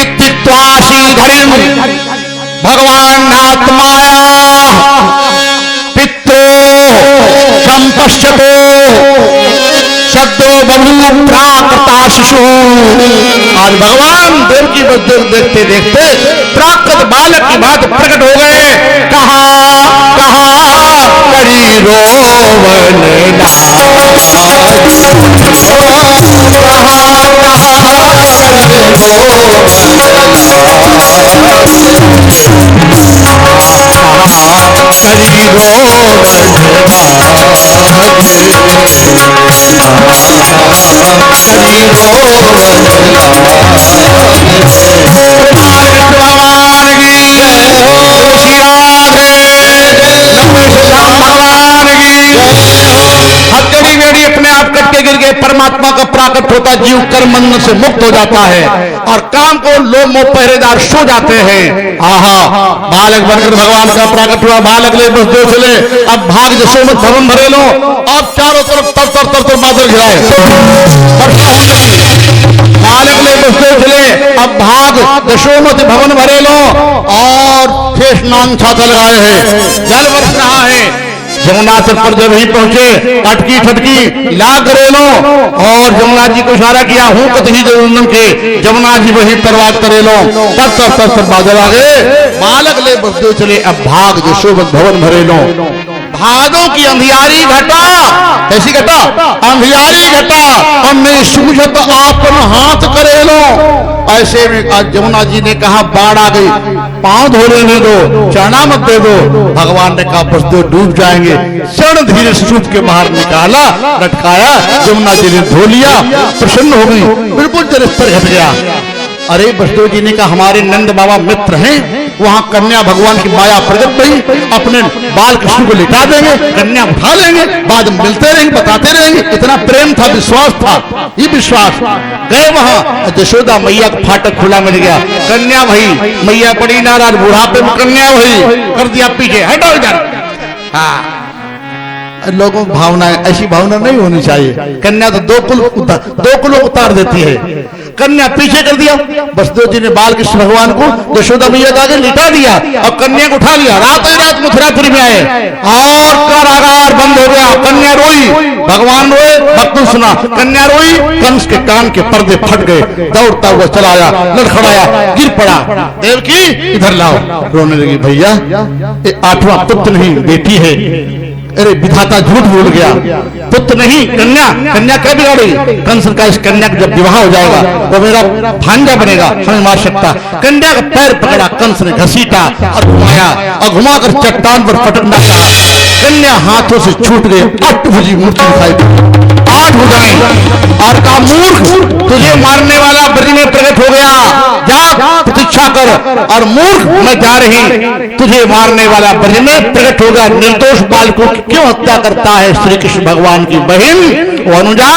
इत्यासी घड़ी भगवान आत्माया पित्रो संपश्यतो सद्यो बभू प्राकृता शिशु। आज भगवान देव की देखते देखते प्राकृत बालक की बात प्रकट हो गए। कहा करी रोवन अपने आप कट्टे गिर गए। परमात्मा का प्राकट होता, जीव कर्म बंधन से मुक्त हो जाता है और काम को लोग मोह पहरेदार सो जाते हैं। आहा बालक बनकर भगवान का प्राकट हुआ। बालक ले बस दो चले, अब भाग जसोमत भवन भरे लो। अब चारों तरफ तर बादल घिराए, बालक ले बस दो चले, अब भाग दशोमत भवन भरे लो और शेष नाम छाता लगाए हैं, जल बरस रहा है। जमुना तट पर जब ही पहुंचे अटकी ठटकी लाग करेलो और जमुना जी को इशारा किया हूं कतही जरूरन के। जमुना जी वही परवाज करेलो, तब बादल आ गए। बालक ले बसदे चले, अब भाग जशोमत भवन भरेलो। भादों की अंधियारी घटा, कैसी घटा? अंधियारी घटा, और मैं सूझत आपन हाथ करेलो। ऐसे में आज जमुना जी ने कहा बाढ़ आ गई, पांव धो लेने दो, चढ़ना मत दे दो। भगवान ने कहा बस दो डूब जाएंगे। क्षण धीरे सूप के बाहर निकाला, लटकाया, जमुना जी ने धो लिया, प्रसन्न हो गई, बिल्कुल जलस्तर घट गया। अरे बसदेव जी ने कहा हमारे नंद बाबा मित्र हैं, वहां कन्या भगवान की माया प्रकट हुई, अपने बाल कृष्ण को लिटा देंगे, कन्या उठा लेंगे, बाद में मिलते रहेंगे, बताते रहेंगे। इतना प्रेम था, विश्वास था, ये विश्वास। गए वहां, यशोदा मैया का फाटक खुला मिल गया, कन्या भई, मैया बड़ी नाराज, बुढ़ापे में कन्या भई, कर दिया पीछे, हटो इधर। हाँ लोगों की भावनाएं, ऐसी भावना नहीं होनी चाहिए। कन्या तो दो कुल उतार देती है। कन्या पीछे कर दिया, वसुदेव जी ने बाल कृष्ण भगवान को यशोदा मैया के आगे लिटा दिया और कन्या को उठा लिया। रात ही रात मथुरापुरी में आए और कारागार बंद हो गया। कन्या रोई, भगवान रोए, भक्त ने सुना। कन्या रोई, कंस के कान के पर्दे फट गए। दौड़ता हुआ चला आया, लड़खड़ाया, गिर पड़ा। देवकी इधर लाओ। रोने लगी, भैया ये 8वां पुत्र नहीं बेटी है। अरे विधाता झूठ बोल गया, पुत्र नहीं कन्या। कन्या क्या बिगाड़ी? कंस का इस कन्या का जब विवाह हो जाएगा वो मेरा भांजा बनेगा, हमें मार सकता। कन्या का पैर पकड़ा, कंस ने घसीटा और घुमाया और घुमाकर चट्टान पर पटकना चाहा। कन्या हाथों से छूट गई, अष्टभुजी मूर्ति दिखाई दी, 8 भुजाएं। और कहा, मूर्ख तुझे मारने वाला ब्रज में प्रकट हो गया, जा प्रतीक्षा कर। और मूर्ख मैं जा रही, तुझे मारने वाला ब्रज में प्रकट होगा। निर्दोष बालकों की क्यों हत्या करता है श्री कृष्ण भगवान की बहन? वो अनुजा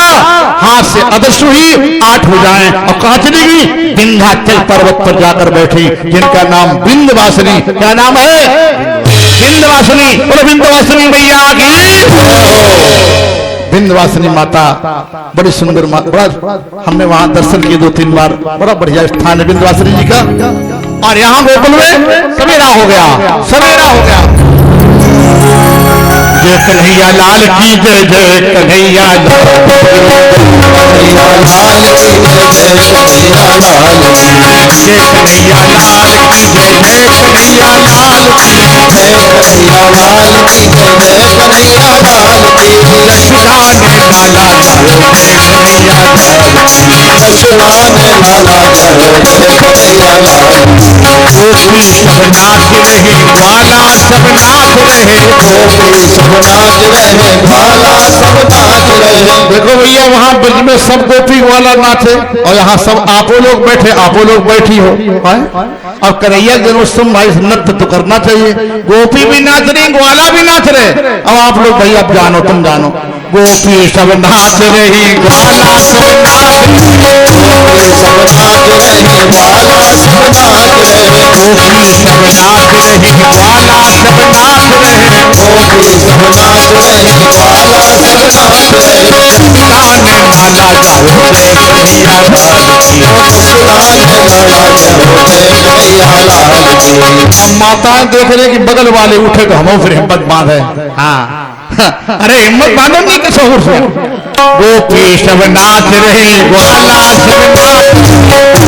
हाथ से अदृश्य हुई, 8 भुजाएं। और कहां चली गई? विंध्याचल पर्वत पर जाकर बैठी, जिनका नाम विंध्यवासिनी। क्या नाम है? विंध्यवासिनी। बोलो विंध्यवासिनी मैया की। विंध्यवासिनी माता बड़ी सुंदर माता, हमने वहां दर्शन किए 2-3 बार। बड़ा बढ़िया स्थान है विंध्यवासिनी जी का। और यहाँ गोकुल में सवेरा हो गया, सवेरा हो गया। जय कन्हैया लाल की जय, जय कन्हैया लाल की जय, कन्हैया लाल की जय, कन्हैया लाल की जय, कन्हैया लाल की जय, जय कन्हैया लाल की जय, कन्हैया लाल की जय, जय कन्हैया लाल की। यशोदा ने लाला चलो जय कन्हैया लाल की, यशोदा ने लाला चलो जय कन्हैया लाल की। गोपी सब नाच रहे, ग्वाला सब नाच रहे, गोपी सब नाच रहे, ग्वाला सब नाच रहे। देखो भैया वहां ब्रज में सब गोपी ग्वाला नाचे और यहाँ सब आपो लोग बैठे, आपो लोग बैठी हो। और कन्हैया जन्मोत्सव भाई नृत्य तो करना चाहिए। गोपी भी नाच रही, ग्वाला भी नाच रहे। अब आप लोग भैया अब जानो, तुम जानो। गोपी सब नाच रही, ग्वाला सब नाच रही, गोपी सब नाच रही, ग्वाला सब नाच रहे, गोपी सब नाच रही, ग्वाला सब नाच रहे, गोपी सब नाच रही, ग्वाला सब नाच रहे। गाने माला जाओ जय कन्हैया लाल की, गाने माला जाओ जय कन्हैया लाल की। अब माताएं देख रहे कि बगल वाले उठे तो हम फिर हिम्मत बांधे। हाँ अरे हिम्मत बांधो नहीं किस और से। गोपी सब नाच रहे, ग्वाला सब नाच,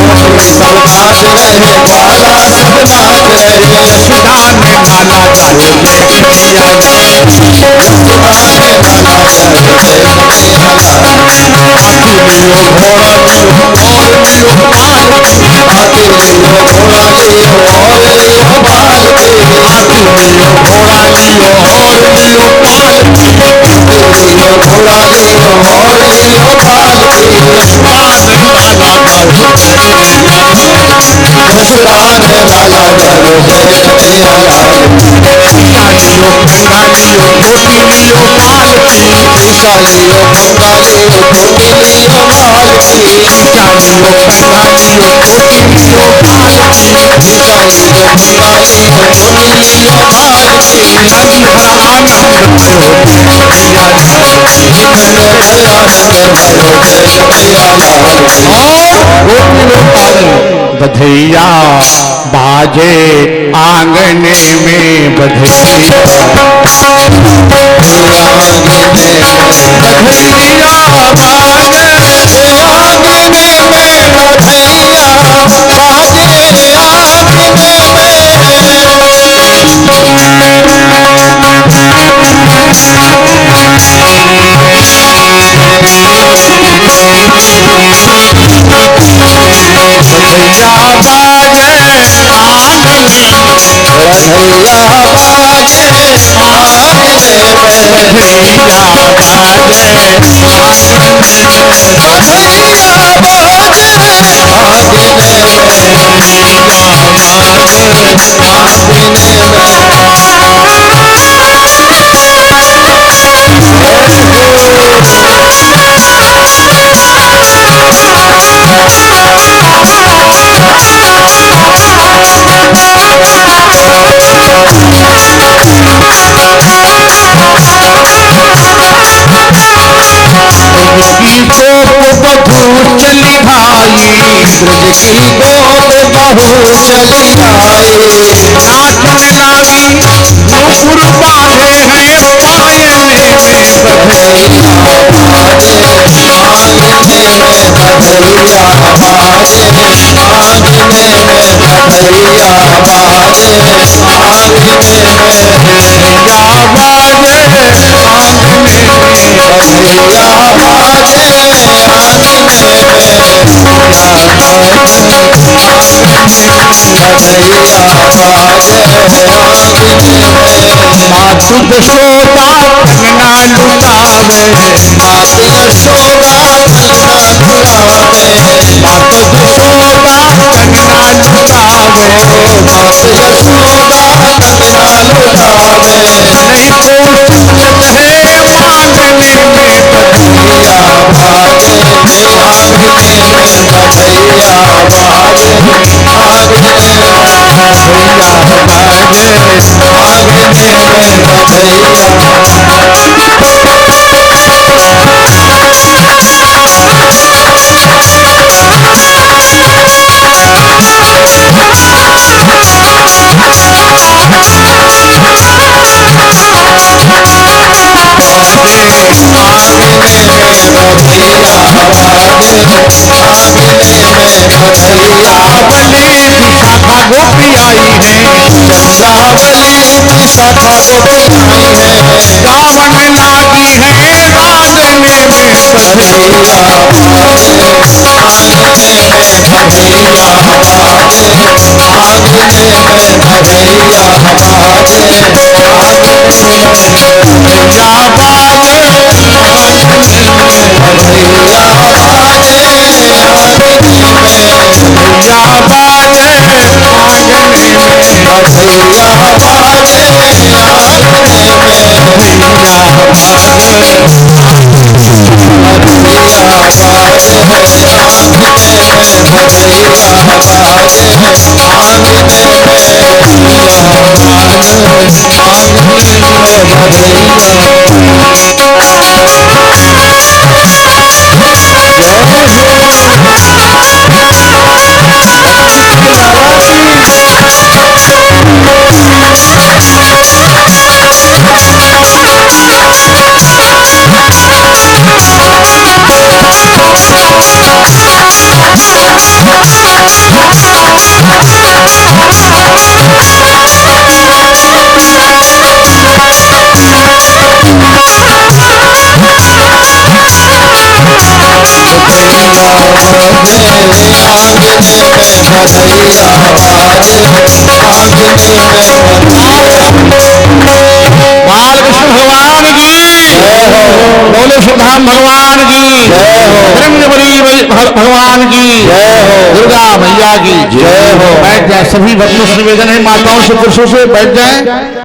गोपी सब नाच रहे, ग्वाला सब नाच रहे। यशोदा ने लाला चलो जय कन्हैया लाल की, यशोदा ने लाला चलो जय कन्हैया लाल की। हाथी लियो घोड़ा लियो और लियो बाल की, हाथी लियो घोड़ा लियो और लियो बाल की, हाथी लियो घोड़ा लियो और लियो बाल की, हाथी लियो घोड़ा लियो और लियो बाल की। यशोदा ने लाला चलो जय कन्हैया लाल की, यशोदा ने लाला चलो जय कन्हैया लाल की। ईसा लियो गंगा लियो धोती लियो लाल की, ईसा लियो गंगा लियो धोती लियो लाल की, ईसा लियो गंगा लियो धोती लियो लाल की, ईसा लियो गंगा लियो धोती लियो लाल की। नदी भरा आनंद भयो जय कन्हैया लाल की, नदी भरा आनंद भयो जय कन्हैया लाल की। गोपी लोग बधैया बाजे आंगने में, बधैया आंगने में, बधैया बाजे आंगने में, बधैया बाजे ब्रज की गोद बहू चली आए नाच में लागी नूपुर बांधे हैं पायने में बधैया बाजे आंगने में बधैया बाजे आंगने में बधैया बाजे आंगने में या बाजे आंगने में बधैया बाजे आंगने में बधैया बाजे मातु यशोदा कंगना लुटावे मात यशोदा कंगना लुटावे मातु यशोदा कंगना लुटावे मात यशोदा कंगना लुटावे नहीं तो चुप है मांगने में बधैया बाजे आंगने में बधैया बाजे आंगने में भैया बाजे आंगने में बधैया चंद्रावली विशाखा गोपी आई है चंद्रावली विशाखा गोपी आई है गावन लागी है रागने में बधैया बाजे आंगने में बधैया बाजे आंगने में बधैया बाजे या बाजे बधैया बाजे आंगने में या बाजे आंगने में बधैया बाजे आंगने में बालकृष्ण भगवान की बोले सुधाम भगवान की हिरण्यवली भगवान की दुर्गा मैया की जय हो। बैठ जाए सभी भक्तों से निवेदन है, माताओं से पुरुषों से बैठ जाए।